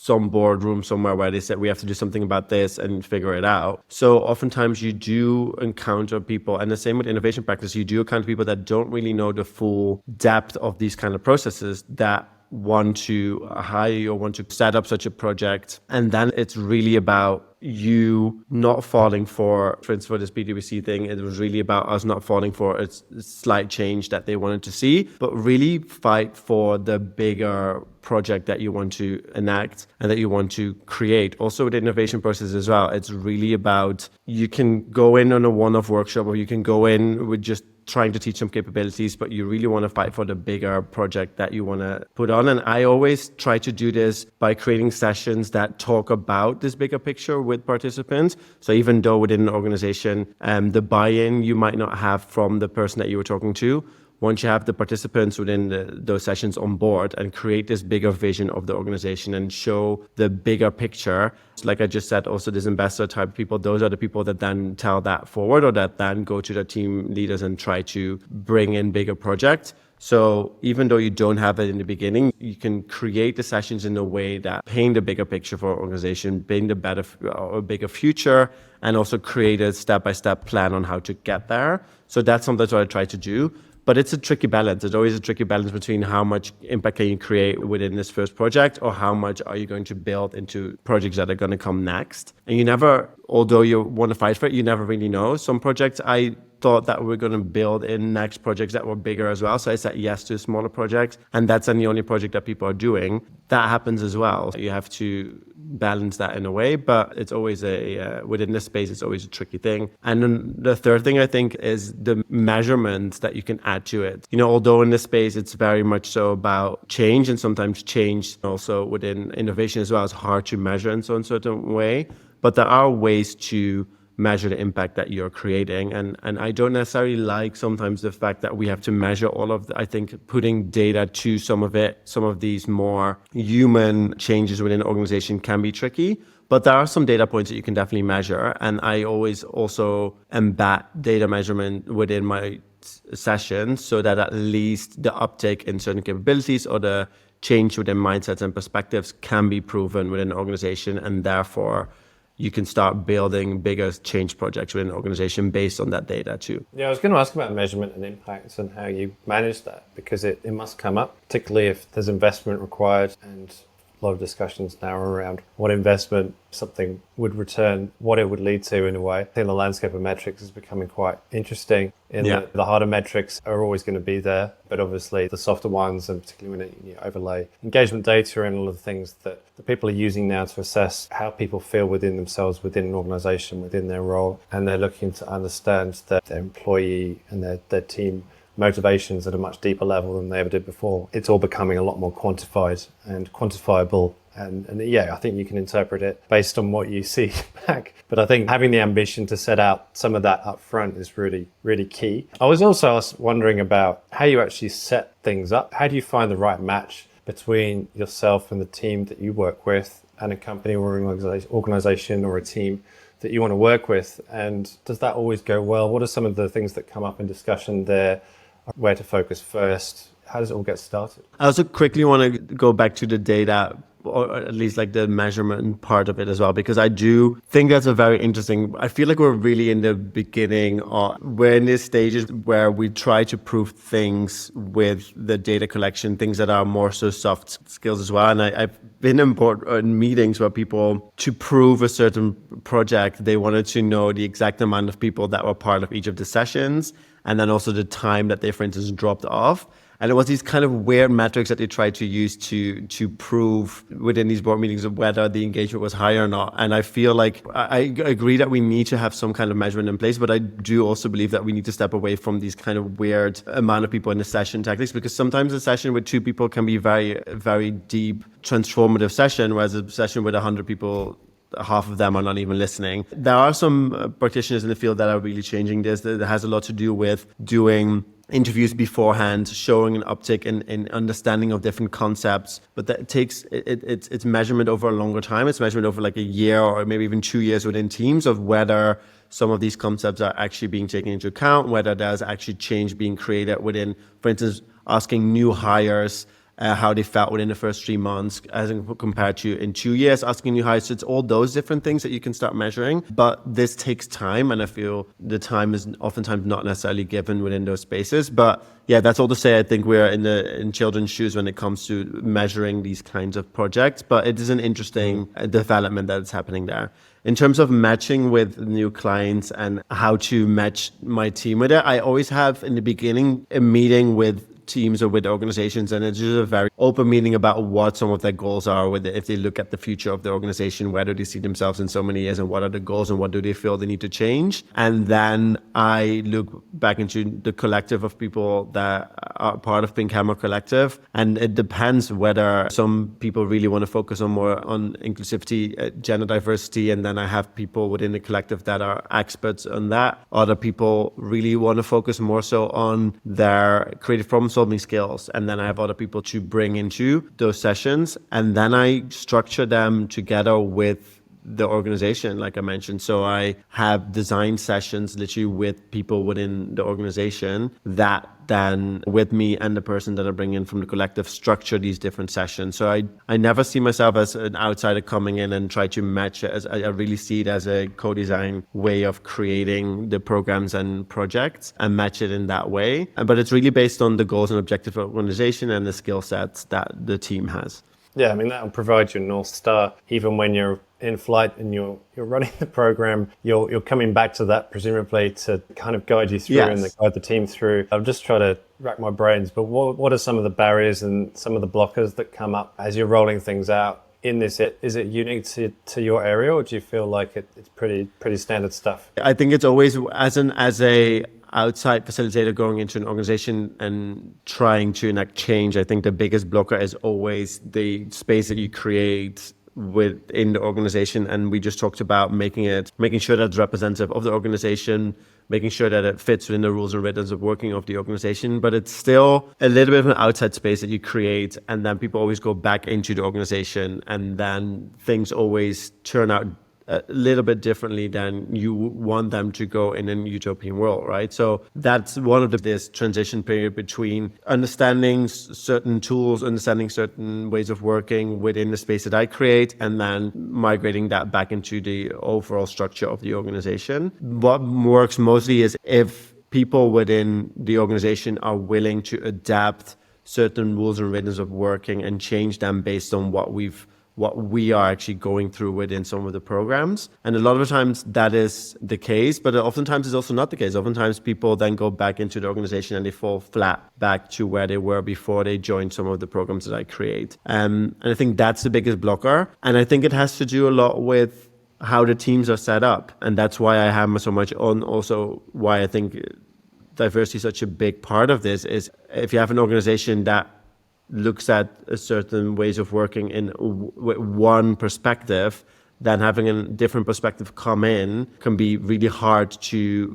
some boardroom somewhere where they said we have to do something about this and figure it out. So oftentimes you do encounter people, and the same with innovation practice, you do encounter people that don't really know the full depth of these kind of processes, that want to hire you or want to set up such a project. And then it's really about you not falling for instance, for this PwC thing, it was really about us not falling for a slight change that they wanted to see, but really fight for the bigger project that you want to enact and that you want to create. Also with the innovation process as well, it's really about, you can go in on a one-off workshop or you can go in with just trying to teach some capabilities, but you really want to fight for the bigger project that you want to put on. And I always try to do this by creating sessions that talk about this bigger picture with participants. So even though within an organization, the buy-in you might not have from the person that you were talking to, once you have the participants within those sessions on board and create this bigger vision of the organization and show the bigger picture, like I just said, also this ambassador type of people, those are the people that then tell that forward or that then go to their team leaders and try to bring in bigger projects. So even though you don't have it in the beginning, you can create the sessions in a way that paint a bigger picture for an organization, paint a bigger future, and also create a step-by-step plan on how to get there. So that's something that I try to do. But it's a tricky balance. It's always a tricky balance between how much impact can you create within this first project or how much are you going to build into projects that are going to come next. And you never, although you want to fight for it, you never really know. Some projects I thought that we're going to build in next projects that were bigger as well. So I said yes to smaller projects, and that's then the only project that people are doing. That happens as well. You have to balance that in a way, but it's always within this space, it's always a tricky thing. And then the third thing I think is the measurements that you can add to it. Although in this space, it's very much so about change, and sometimes change also within innovation as well is hard to measure in some certain way, but there are ways to measure the impact that you're creating. And I don't necessarily like sometimes the fact that we have to measure all of I think putting data to some of these more human changes within an organization can be tricky. But there are some data points that you can definitely measure. And I always also embed data measurement within my sessions so that at least the uptake in certain capabilities or the change within mindsets and perspectives can be proven within an organization, and therefore you can start building bigger change projects within an organization based on that data too. Yeah, I was going to ask about measurement and impacts and how you manage that, because it must come up, particularly if there's investment required, and a lot of discussions now around what investment something would return, what it would lead to in a way. I think the landscape of metrics is becoming quite interesting. The harder metrics are always going to be there, but obviously the softer ones, and particularly when you overlay engagement data and all of the things that the people are using now to assess how people feel within themselves, within an organization, within their role, and they're looking to understand their employee and their team motivations at a much deeper level than they ever did before. It's all becoming a lot more quantified and quantifiable. And yeah, I think you can interpret it based on what you see back. But I think having the ambition to set out some of that up front is really, really key. I was also wondering about how you actually set things up. How do you find the right match between yourself and the team that you work with and a company or an organization or a team that you want to work with? And does that always go well? What are some of the things that come up in discussion there? Where to focus first? How does it all get started? I also quickly want to go back to the data, or at least like the measurement part of it as well, because I do think that's a very interesting, I feel like we're really in the beginning, or we're in these stages where we try to prove things with the data collection, things that are more so soft skills as well. And I've been in meetings where people, to prove a certain project, they wanted to know the exact amount of people that were part of each of the sessions, and then also the time that they, for instance, dropped off. And it was these kind of weird metrics that they tried to use to prove within these board meetings of whether the engagement was high or not. And I feel like I agree that we need to have some kind of measurement in place, but I do also believe that we need to step away from these kind of weird amount of people in the session tactics, because sometimes a session with 2 people can be very, very deep, transformative session, whereas a session with 100 people, half of them are not even listening. There are some practitioners in the field that are really changing this. That has a lot to do with doing interviews beforehand, showing an uptick in understanding of different concepts. But that takes, it's measurement over a longer time. It's measurement over like a year or maybe even 2 years within teams of whether some of these concepts are actually being taken into account, whether there's actually change being created within, for instance, asking new hires how they felt within the first 3 months as compared to in 2 years, asking new hires. So it's all those different things that you can start measuring. But this takes time, and I feel the time is oftentimes not necessarily given within those spaces. But yeah, that's all to say. I think we're in children's shoes when it comes to measuring these kinds of projects, but it is an interesting development that is happening there. In terms of matching with new clients and how to match my team with it, I always have in the beginning a meeting with teams or with organizations, and it's just a very open meeting about what some of their goals are, with if they look at the future of the organization, where do they see themselves in so many years, and what are the goals, and what do they feel they need to change. And then I look back into the collective of people that are part of Pink Hammer Collective, and it depends whether some people really want to focus on more on inclusivity, gender diversity, and then I have people within the collective that are experts on that. Other people really want to focus more so on their creative problem solving skills, and then I have other people to bring into those sessions, and then I structure them together with the organization, like I mentioned. So I have design sessions literally with people within the organization that then with me and the person that I bring in from the collective structure these different sessions. So I never see myself as an outsider coming in and try to match it. As I really see it as a co-design way of creating the programs and projects and match it in that way. But it's really based on the goals and objectives of the organization and the skill sets that the team has. Yeah, I mean, that'll provide you a North Star even when you're in flight and you're running the program. You're coming back to that presumably to kind of guide you through and guide the team through. I'm just trying to rack my brains, but what are some of the barriers and some of the blockers that come up as you're rolling things out in this? Is it unique to your area, or do you feel like it's pretty standard stuff? I think it's always as a outside facilitator going into an organization and trying to enact change. I think the biggest blocker is always the space that you create within the organization. And we just talked about making sure that it's representative of the organization, making sure that it fits within the rules and rhythms of working of the organization. But it's still a little bit of an outside space that you create, and then people always go back into the organization, and then things always turn out a little bit differently than you want them to go in a utopian world, right? So that's one of this transition period between understanding certain tools, understanding certain ways of working within the space that I create, and then migrating that back into the overall structure of the organization. What works mostly is if people within the organization are willing to adapt certain rules and rhythms of working and change them based on what we are actually going through within some of the programs. And a lot of the times that is the case, but oftentimes it's also not the case. Oftentimes people then go back into the organization and they fall flat back to where they were before they joined some of the programs that I create. And I think that's the biggest blocker. And I think it has to do a lot with how the teams are set up. And that's why I hammer so much on, also why I think diversity is such a big part of this, is if you have an organization that looks at a certain ways of working in one perspective, then having a different perspective come in can be really hard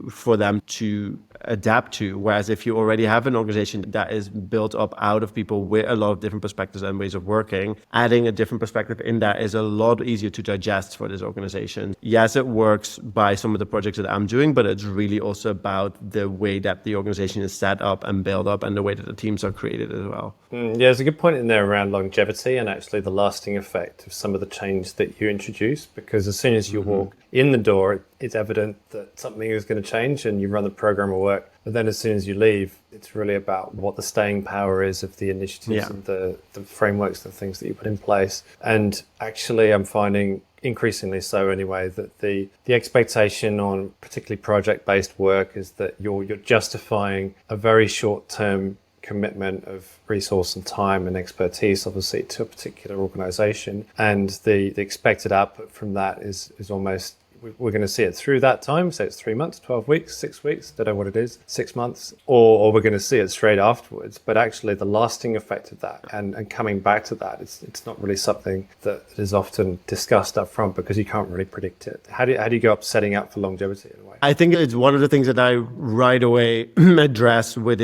for them to adapt to. Whereas if you already have an organization that is built up out of people with a lot of different perspectives and ways of working, adding a different perspective in there is a lot easier to digest for this organization. Yes, it works by some of the projects that I'm doing, but it's really also about the way that the organization is set up and built up and the way that the teams are created as well. Yeah, there's a good point in there around longevity and actually the lasting effect of some of the change that you introduce, because as soon as you walk in the door, it's evident that something is going to change and you run the program of work. But then as soon as you leave, it's really about what the staying power is of the initiatives and the frameworks, the things that you put in place. And actually, I'm finding increasingly so anyway, that the expectation on particularly project-based work is that you're justifying a very short-term commitment of resource and time and expertise, obviously, to a particular organization. And the expected output from that is almost, we're going to see it through that time. So it's 3 months, 12 weeks, 6 weeks, don't know what it is, 6 months, or we're going to see it straight afterwards. But actually the lasting effect of that and coming back to that, it's not really something that is often discussed up front because you can't really predict it. How do you go up setting up for longevity in a way? I think it's one of the things that I right away address with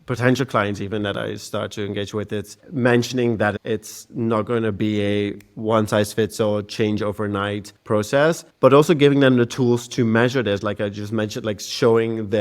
potential clients even that I start to engage with, it's mentioning that it's not going to be a one size fits all change overnight process, but also giving them the tools to measure this. Like I just mentioned, like showing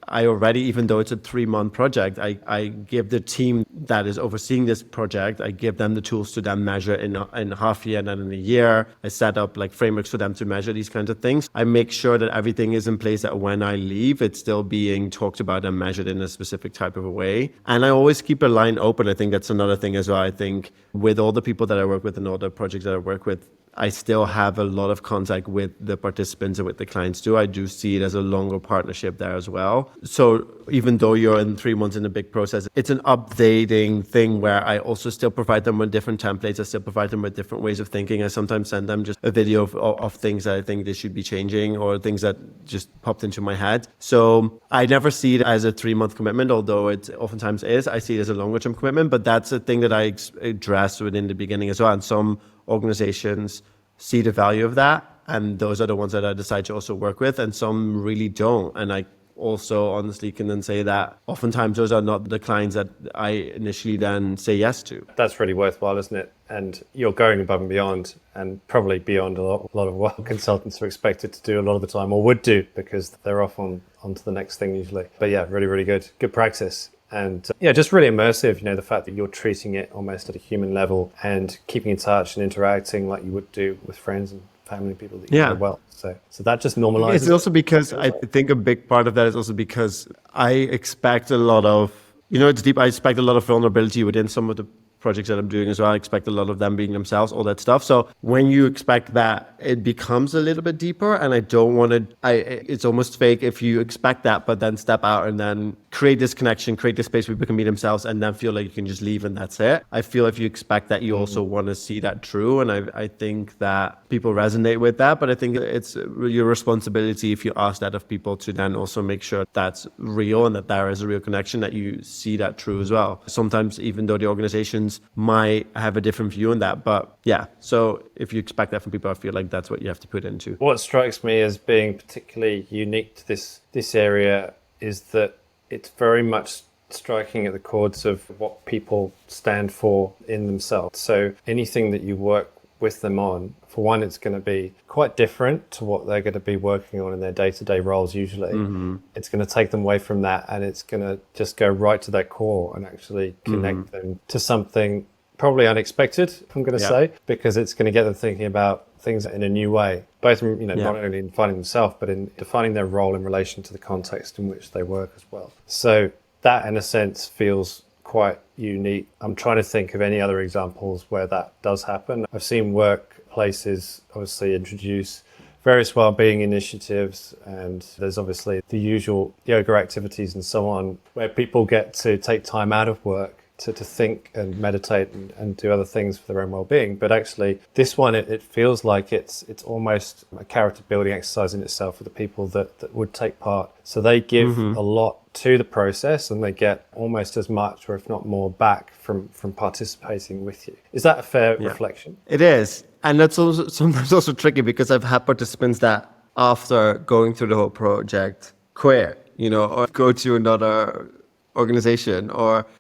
I already, even though it's a 3-month project, I give the team that is overseeing this project, I give them the tools to then measure in half a year and then in a year. I set up like frameworks for them to measure these kinds of things. I make sure that everything is in place that when I leave, it's still being talked about and measured in a specific type of a way. And I always keep a line open. I think that's another thing as well. I think with all the people that I work with and all the projects that I work with, I still have a lot of contact with the participants and with the clients too. I do see it as a longer partnership there as well. So even though you're in 3 months in a big process, it's an updating thing where I also still provide them with different templates. I still provide them with different ways of thinking. I sometimes send them just a video of things that I think they should be changing or things that just popped into my head. So I never see it as a 3-month commitment, although it oftentimes is. I see it as a longer term commitment, but that's a thing that I address within the beginning as well. And some organizations see the value of that, and those are the ones that I decide to also work with, and some really don't. And I also honestly can then say that oftentimes those are not the clients that I initially then say yes to. That's really worthwhile, isn't it? And you're going above and beyond, and probably beyond a lot of what consultants are expected to do a lot of the time, or would do, because they're off on to the next thing usually. But yeah, really, really good practice. And just really immersive, the fact that you're treating it almost at a human level and keeping in touch and interacting like you would do with friends and family, people that you know well. So that just normalizes. It's also because I think a big part of that is also because I expect a lot of, it's deep. I expect a lot of vulnerability within some of the projects that I'm doing as well. I expect a lot of them being themselves, all that stuff. So when you expect that, it becomes a little bit deeper, and I don't want to, it's almost fake if you expect that, but then step out and then create this connection, create this space where people can be themselves and then feel like you can just leave and that's it. I feel if you expect that, you also want to see that true. And I think that people resonate with that, but I think it's your responsibility if you ask that of people to then also make sure that's real and that there is a real connection, that you see that true as well. Sometimes even though the organizations might have a different view on that, but yeah, so if you expect that from people, I feel like that's what you have to put into. What strikes me as being particularly unique to this area is that it's very much striking at the chords of what people stand for in themselves. So anything that you work with them on, for one, it's going to be quite different to what they're going to be working on in their day-to-day roles usually. Mm-hmm. It's going to take them away from that, and it's going to just go right to their core and actually connect them to something probably unexpected, I'm going to say, because it's going to get them thinking about things in a new way, both not only in finding themselves, but in defining their role in relation to the context in which they work as well. So that, in a sense, feels quite unique. I'm trying to think of any other examples where that does happen. I've seen workplaces obviously introduce various well-being initiatives, and there's obviously the usual yoga activities and so on, where people get to take time out of work to think and meditate and do other things for their own well-being. But actually this one, it feels like it's almost a character building exercise in itself for the people that would take part. So they give a lot to the process, and they get almost as much, or if not more, back from participating with you. Is that a fair reflection? It is. And that's also sometimes also tricky, because I've had participants that after going through the whole project quit, or go to another organization,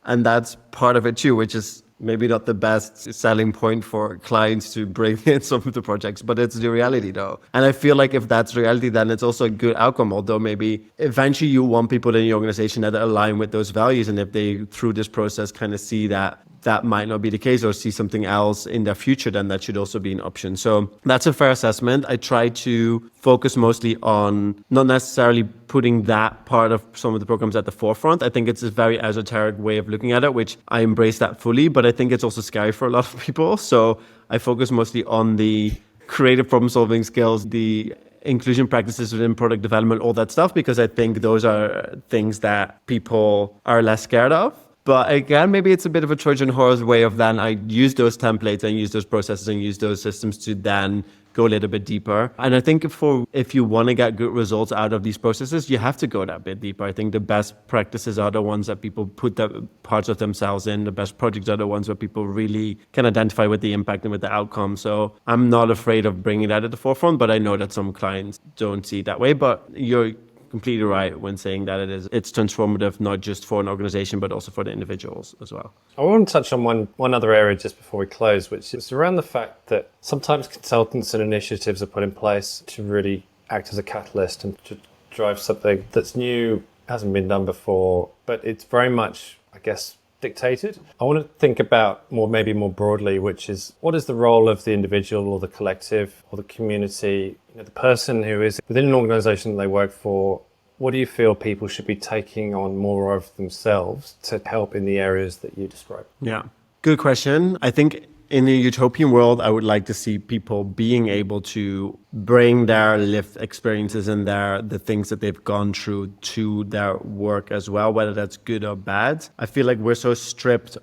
and that's part of it too, which is maybe not the best selling point for clients to bring in some of the projects, but it's the reality though. And I feel like if that's reality, then it's also a good outcome, although maybe eventually you want people in your organization that align with those values. And if they, through this process, kind of see that might not be the case, or see something else in their future, then that should also be an option. So that's a fair assessment. I try to focus mostly on not necessarily putting that part of some of the programs at the forefront. I think it's a very esoteric way of looking at it, which I embrace that fully, but I think it's also scary for a lot of people. So I focus mostly on the creative problem solving skills, the inclusion practices within product development, all that stuff, because I think those are things that people are less scared of. But again, maybe it's a bit of a Trojan horse way of then I use those templates and use those processes and use those systems to then go a little bit deeper. And I think if you want to get good results out of these processes, you have to go that bit deeper. I think the best practices are the ones that people put the parts of themselves in. The best projects are the ones where people really can identify with the impact and with the outcome. So I'm not afraid of bringing that at the forefront, but I know that some clients don't see it that way. But you're completely right when saying that it's transformative, not just for an organization, but also for the individuals as well. I want to touch on one other area just before we close, which is around the fact that sometimes consultants and initiatives are put in place to really act as a catalyst and to drive something that's new, hasn't been done before, but it's very much, I guess, dictated. I want to think about maybe more broadly, which is what is the role of the individual or the collective or the community, the person who is within an organization that they work for. What do you feel people should be taking on more of themselves to help in the areas that you described? Yeah, good question. I think in a utopian world, I would like to see people being able to bring their lived experiences and the things that they've gone through to their work as well, whether that's good or bad. I feel like we're so stripped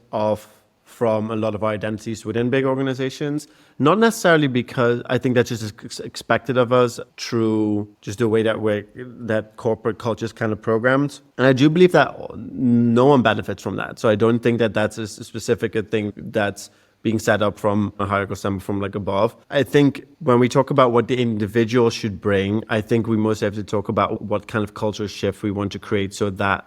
from a lot of our identities within big organizations, not necessarily because I think that's just expected of us through just the way that corporate culture is kind of programmed. And I do believe that no one benefits from that. So I don't think that that's a specific thing that's being set up from a hierarchical system from like above. I think when we talk about what the individual should bring, I think we mostly have to talk about what kind of cultural shift we want to create so that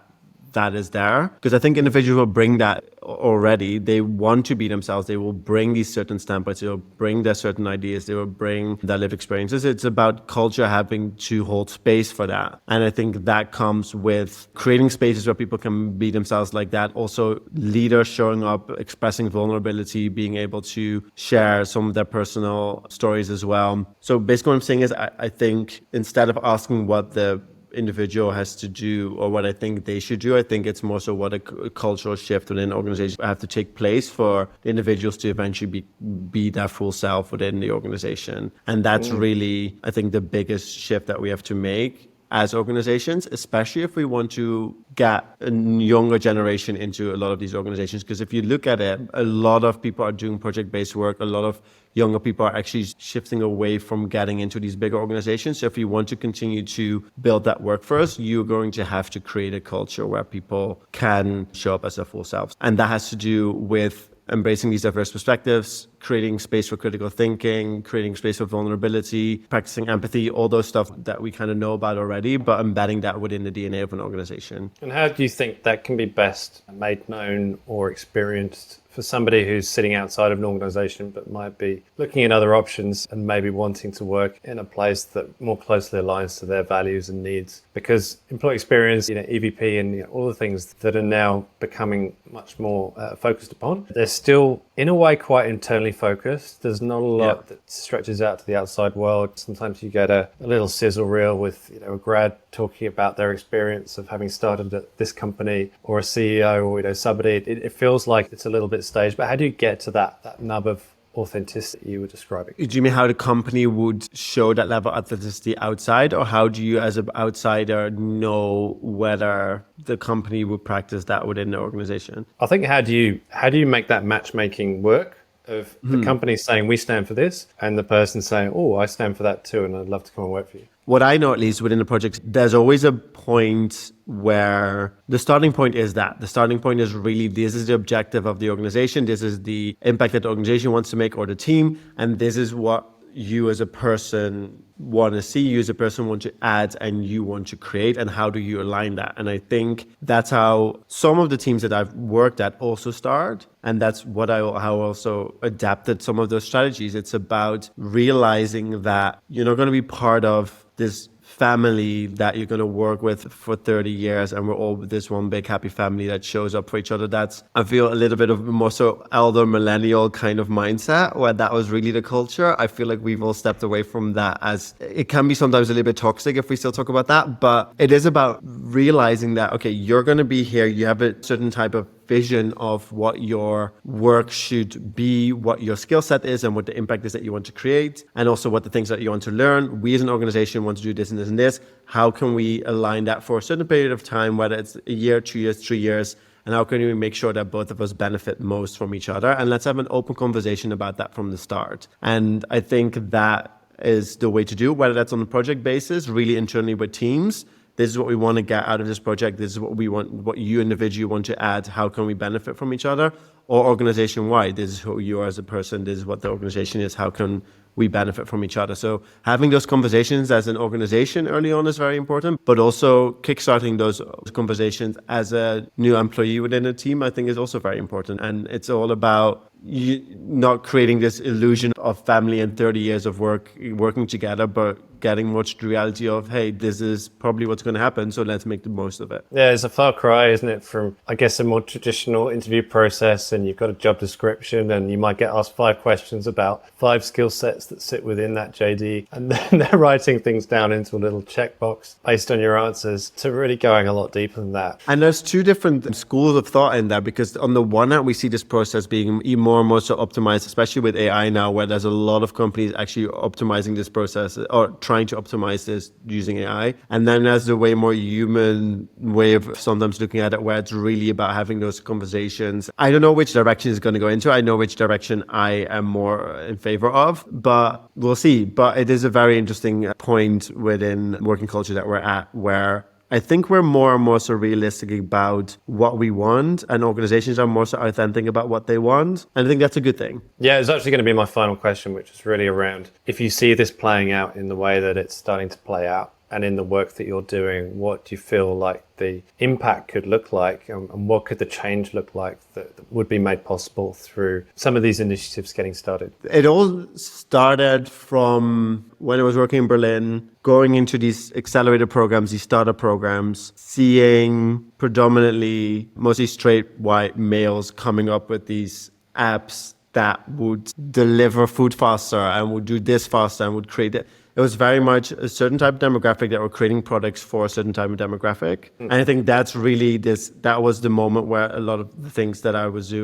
is there. Because I think individuals will bring that already. They want to be themselves. They will bring these certain standpoints. They will bring their certain ideas. They will bring their lived experiences. It's about culture having to hold space for that. And I think that comes with creating spaces where people can be themselves like that. Also, leaders showing up, expressing vulnerability, being able to share some of their personal stories as well. So basically what I'm saying is I think instead of asking what the individual has to do or what I think they should do, I think it's more so what a cultural shift within an organization have to take place for the individuals to eventually be their full self within the organization. And that's really, I think, the biggest shift that we have to make as organizations, especially if we want to get a younger generation into a lot of these organizations. Because if you look at it, a lot of people are doing project-based work. A lot of younger people are actually shifting away from getting into these bigger organizations. So if you want to continue to build that workforce, you're going to have to create a culture where people can show up as their full selves. And that has to do with embracing these diverse perspectives, creating space for critical thinking, creating space for vulnerability, practicing empathy, all those stuff that we kind of know about already, but embedding that within the DNA of an organization. And how do you think that can be best made known or experienced for somebody who's sitting outside of an organization but might be looking at other options and maybe wanting to work in a place that more closely aligns to their values and needs? Because employee experience, EVP and all the things that are now becoming much more focused upon, they're still in a way quite internally focused. There's not a lot that stretches out to the outside world. Sometimes you get a little sizzle reel with a grad talking about their experience of having started at this company, or a CEO, or somebody. It feels like it's a little bit staged. But how do you get to that nub of authenticity you were describing? Do you mean how the company would show that level of authenticity outside, or how do you as an outsider know whether the company would practice that within the organization? I think how do you make that matchmaking work of the company saying we stand for this and the person saying, oh, I stand for that too and I'd love to come and work for you? What I know, at least within the project, there's always a point where the starting point is that. The starting point is really, this is the objective of the organization. This is the impact that the organization wants to make, or the team. And this is what you as a person want to see, you as a person want to add, and you want to create, and how do you align that? And I think that's how some of the teams that I've worked at also start. And that's how I also adapted some of those strategies. It's about realizing that you're not going to be part of this family that you're going to work with for 30 years and we're all this one big happy family that shows up for each other. That's, I feel, a little bit of more so elder millennial kind of mindset where that was really the culture. I feel like we've all stepped away from that, as it can be sometimes a little bit toxic if we still talk about that, but it is about realizing that, okay, you're going to be here, you have a certain type of vision of what your work should be, what your skill set is, and what the impact is that you want to create, and also what the things that you want to learn. We as an organization want to do this and this and this. How can we align that for a certain period of time, whether it's a year, 2 years, 3 years, and how can we make sure that both of us benefit most from each other? And let's have an open conversation about that from the start. And I think that is the way to do, whether that's on a project basis, really internally with teams, this is what we want to get out of this project. This is what we want, what you individually want to add. How can we benefit from each other? Or organization-wide, this is who you are as a person. This is what the organization is. How can we benefit from each other? So having those conversations as an organization early on is very important, but also kickstarting those conversations as a new employee within a team, I think is also very important. And it's all about you not creating this illusion of family and 30 years of working together, but getting more to the reality of, hey, this is probably what's going to happen, so let's make the most of it. Yeah, it's a far cry, isn't it, from, I guess, a more traditional interview process, and you've got a job description and you might get asked 5 questions about 5 skill sets that sit within that JD, and then they're writing things down into a little checkbox based on your answers, to really going a lot deeper than that. And there's 2 different schools of thought in that, because on the one hand, we see this process being even more and more so optimized, especially with AI now, where there's a lot of companies actually optimizing this process or trying to optimize this using AI. And then there's the way more human way of sometimes looking at it, where it's really about having those conversations. I don't know which direction it's going to go into. I know which direction I am more in favor of, but we'll see. But it is a very interesting point within working culture that we're at, where I think we're more and more so realistic about what we want, and organizations are more so authentic about what they want. And I think that's a good thing. Yeah, it's actually going to be my final question, which is really around, if you see this playing out in the way that it's starting to play out, and in the work that you're doing, what do you feel like the impact could look like, and what could the change look like that would be made possible through some of these initiatives getting started? It all started from when I was working in Berlin, going into these accelerator programs, these startup programs, seeing predominantly mostly straight white males coming up with these apps that would deliver food faster and would do this faster and would create it. It was very much a certain type of demographic that were creating products for a certain type of demographic. And I think that's really that was the moment where a lot of the things that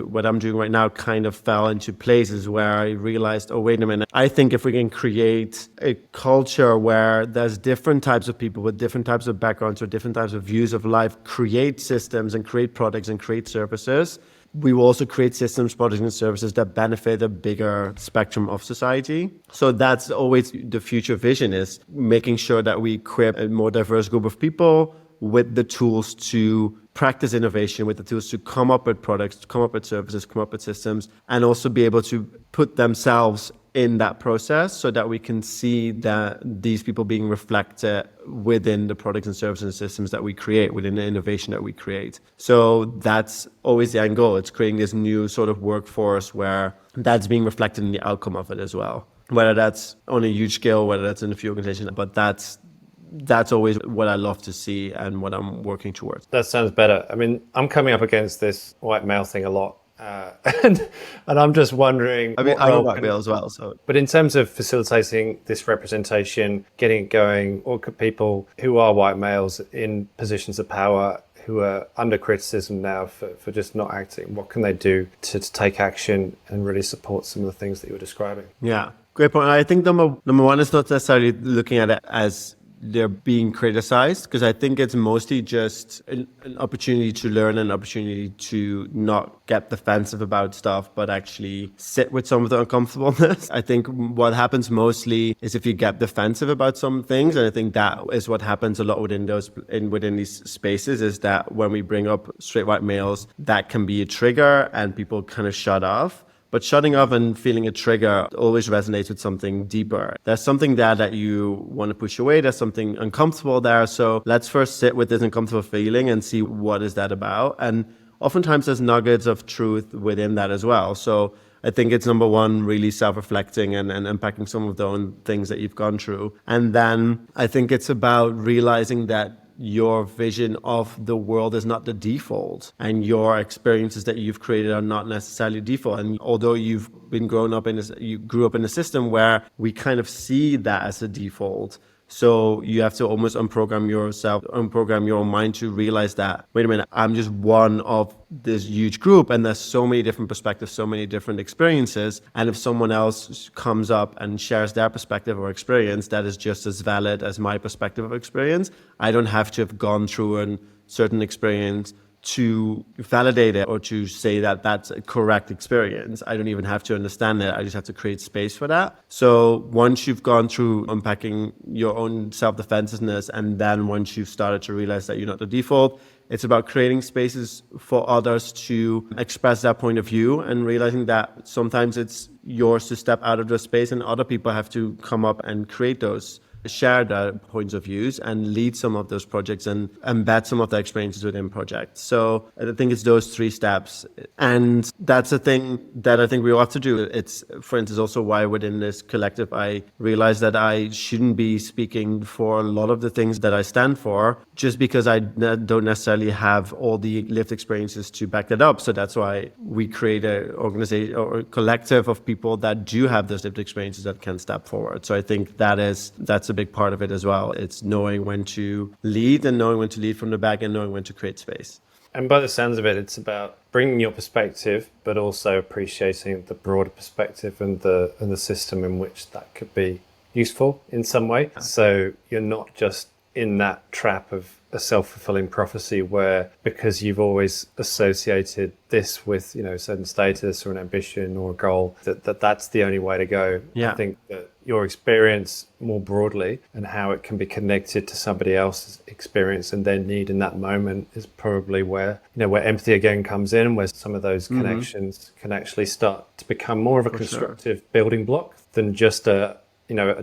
what I'm doing right now kind of fell into places, where I realized, oh, wait a minute. I think if we can create a culture where there's different types of people with different types of backgrounds or different types of views of life, create systems and create products and create services, we will also create systems, products, and services that benefit a bigger spectrum of society. So that's always the future vision, is making sure that we equip a more diverse group of people with the tools to practice innovation, with the tools to come up with products, to come up with services, come up with systems, and also be able to put themselves in that process, so that we can see that these people being reflected within the products and services and systems that we create, within the innovation that we create. So that's always the end goal. It's creating this new sort of workforce where that's being reflected in the outcome of it as well. Whether that's on a huge scale, whether that's in a few organizations, but that's always what I love to see and what I'm working towards. That sounds better. I mean, I'm coming up against this white male thing a lot. And I'm just wondering. I mean, I know white male as well. So, but in terms of facilitating this representation, getting it going, or could people who are white males in positions of power, who are under criticism now for just not acting, what can they do to take action and really support some of the things that you were describing? Yeah, great point. I think number one is not necessarily looking at it as they're being criticized, because I think it's mostly just an opportunity to learn, an opportunity to not get defensive about stuff, but actually sit with some of the uncomfortableness. I think what happens mostly is if you get defensive about some things, and I think that is what happens a lot within these spaces, is that when we bring up straight white males, that can be a trigger and people kind of shut off. But shutting off and feeling a trigger always resonates with something deeper. There's something there that you want to push away. There's something uncomfortable there. So let's first sit with this uncomfortable feeling and see what is that about. And oftentimes there's nuggets of truth within that as well. So I think it's number one, really self-reflecting and unpacking some of the own things that you've gone through. And then I think it's about realizing that your vision of the world is not the default, and your experiences that you've created are not necessarily default. And although you grew up in a system where we kind of see that as a default, so you have to almost unprogram your own mind to realize that, wait a minute, I'm just one of this huge group, and there's so many different perspectives, so many different experiences. And if someone else comes up and shares their perspective or experience, that is just as valid as my perspective of experience. I don't have to have gone through a certain experience to validate it or to say that that's a correct experience. I don't even have to understand it. I just have to create space for that. So once you've gone through unpacking your own self-defensiveness, and then once you've started to realize that you're not the default, it's about creating spaces for others to express their point of view and realizing that sometimes it's yours to step out of the space and other people have to come up and create those, share their points of views and lead some of those projects and embed some of the experiences within projects. So I think it's those 3 steps. And that's the thing that I think we all have to do. It's, for instance, also why within this collective, I realized that I shouldn't be speaking for a lot of the things that I stand for, just because I don't necessarily have all the lived experiences to back that up. So that's why we create an organization or a collective of people that do have those lived experiences that can step forward. So I think that's a big part of it as well. It's knowing when to lead and knowing when to lead from the back and knowing when to create space. And by the sounds of it, it's about bringing your perspective, but also appreciating the broader perspective and the system in which that could be useful in some way. So you're not just in that trap of a self-fulfilling prophecy where, because you've always associated this with, a certain status or an ambition or a goal, that's the only way to go. Yeah. I think that your experience more broadly and how it can be connected to somebody else's experience and their need in that moment is probably where empathy again comes in, where some of those connections can actually start to become more of a constructive building block than just a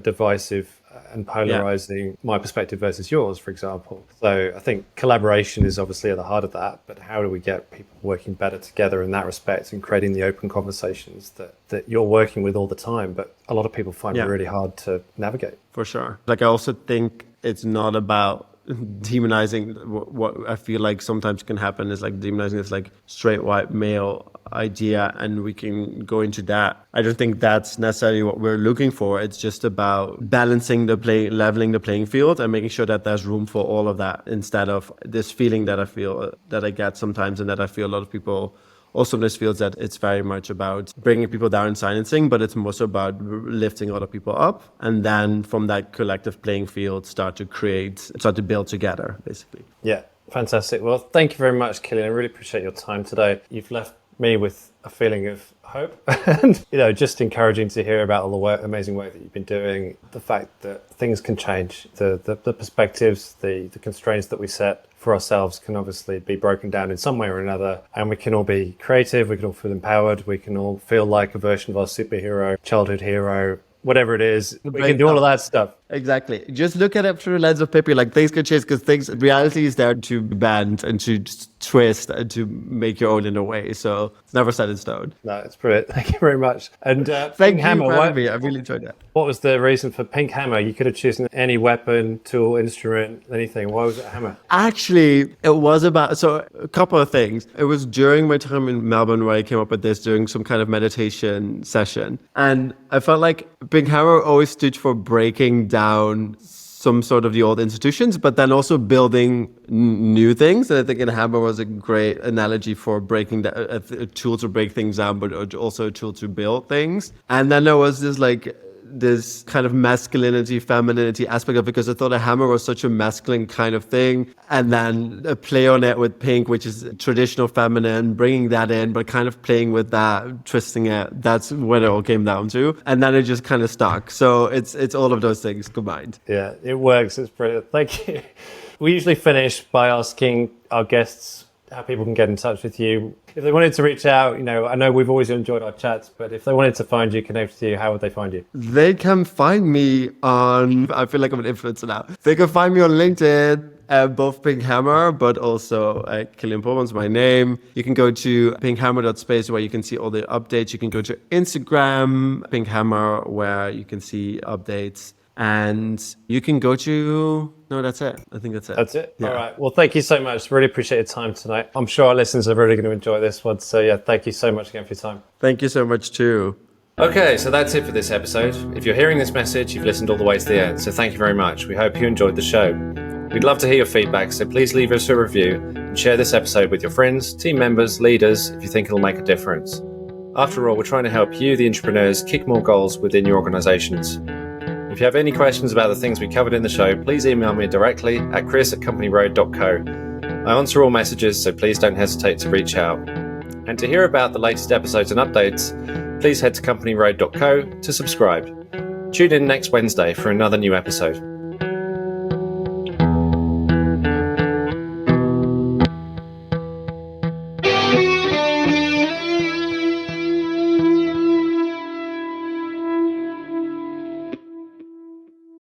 divisive and polarizing my perspective versus yours, for example. So I think collaboration is obviously at the heart of that, but how do we get people working better together in that respect and creating the open conversations that you're working with all the time, but a lot of people find it really hard to navigate? For sure. Like, I also think it's not about demonizing what I feel like sometimes can happen is like demonizing this like straight white male idea, and we can go into that. I don't think that's necessarily what we're looking for. It's just about balancing leveling the playing field and making sure that there's room for all of that, instead of this feeling that I feel that I get sometimes, and that I feel a lot of people also in this field, that it's very much about bringing people down and silencing, but it's more so about lifting other people up. And then from that collective playing field, start to build together, basically. Yeah, fantastic. Well, thank you very much, Killian. I really appreciate your time today. You've left me with a feeling of hope and, just encouraging to hear about all the amazing work that you've been doing, the fact that things can change, the perspectives, the constraints that we set for ourselves can obviously be broken down in some way or another, and we can all be creative, we can all feel empowered, we can all feel like a version of our superhero, childhood hero, whatever it is, we can do all of that stuff. Exactly. Just look at it through the lens of Pippi. Like, things could change because reality is there to bend and to twist and to make your own in a way. So it's never set in stone. No, it's brilliant. Thank you very much. And thank you for having me. I really enjoyed that. What was the reason for Pink Hammer? You could have chosen any weapon, tool, instrument, anything. Why was it a hammer? Actually, it was so a couple of things. It was during my time in Melbourne where I came up with this during some kind of meditation session. And I felt like Pink Hammer always stood for breaking down some sort of the old institutions, but then also building new things. And I think a hammer was a great analogy for breaking a tool to break things down, but also a tool to build things. And then there was this kind of masculinity, femininity aspect of it, because I thought a hammer was such a masculine kind of thing. And then a play on it with pink, which is traditional feminine, bringing that in, but kind of playing with that, twisting it. That's what it all came down to. And then it just kind of stuck. So it's all of those things combined. Yeah, it works. It's brilliant. Thank you. We usually finish by asking our guests how people can get in touch with you. If they wanted to reach out, I know we've always enjoyed our chats, but if they wanted to find you, connect with you, how would they find you? They can find me on, I feel like I'm an influencer now. They can find me on LinkedIn, both Pink Hammer, but also Killian Poolmans, my name. You can go to pinkhammer.space where you can see all the updates. You can go to Instagram, Pink Hammer, where you can see updates. And you can go to... No, that's it. I think that's it. That's it? Yeah. All right. Well, thank you so much. Really appreciate your time tonight. I'm sure our listeners are really going to enjoy this one. So yeah, thank you so much again for your time. Thank you so much too. Okay, so that's it for this episode. If you're hearing this message, you've listened all the way to the end. So thank you very much. We hope you enjoyed the show. We'd love to hear your feedback, so please leave us a review and share this episode with your friends, team members, leaders, if you think it'll make a difference. After all, we're trying to help you, the entrepreneurs, kick more goals within your organizations. If you have any questions about the things we covered in the show, please email me directly at chris@companyroad.co. I answer all messages, so please don't hesitate to reach out. And to hear about the latest episodes and updates, please head to companyroad.co to subscribe. Tune in next Wednesday for another new episode.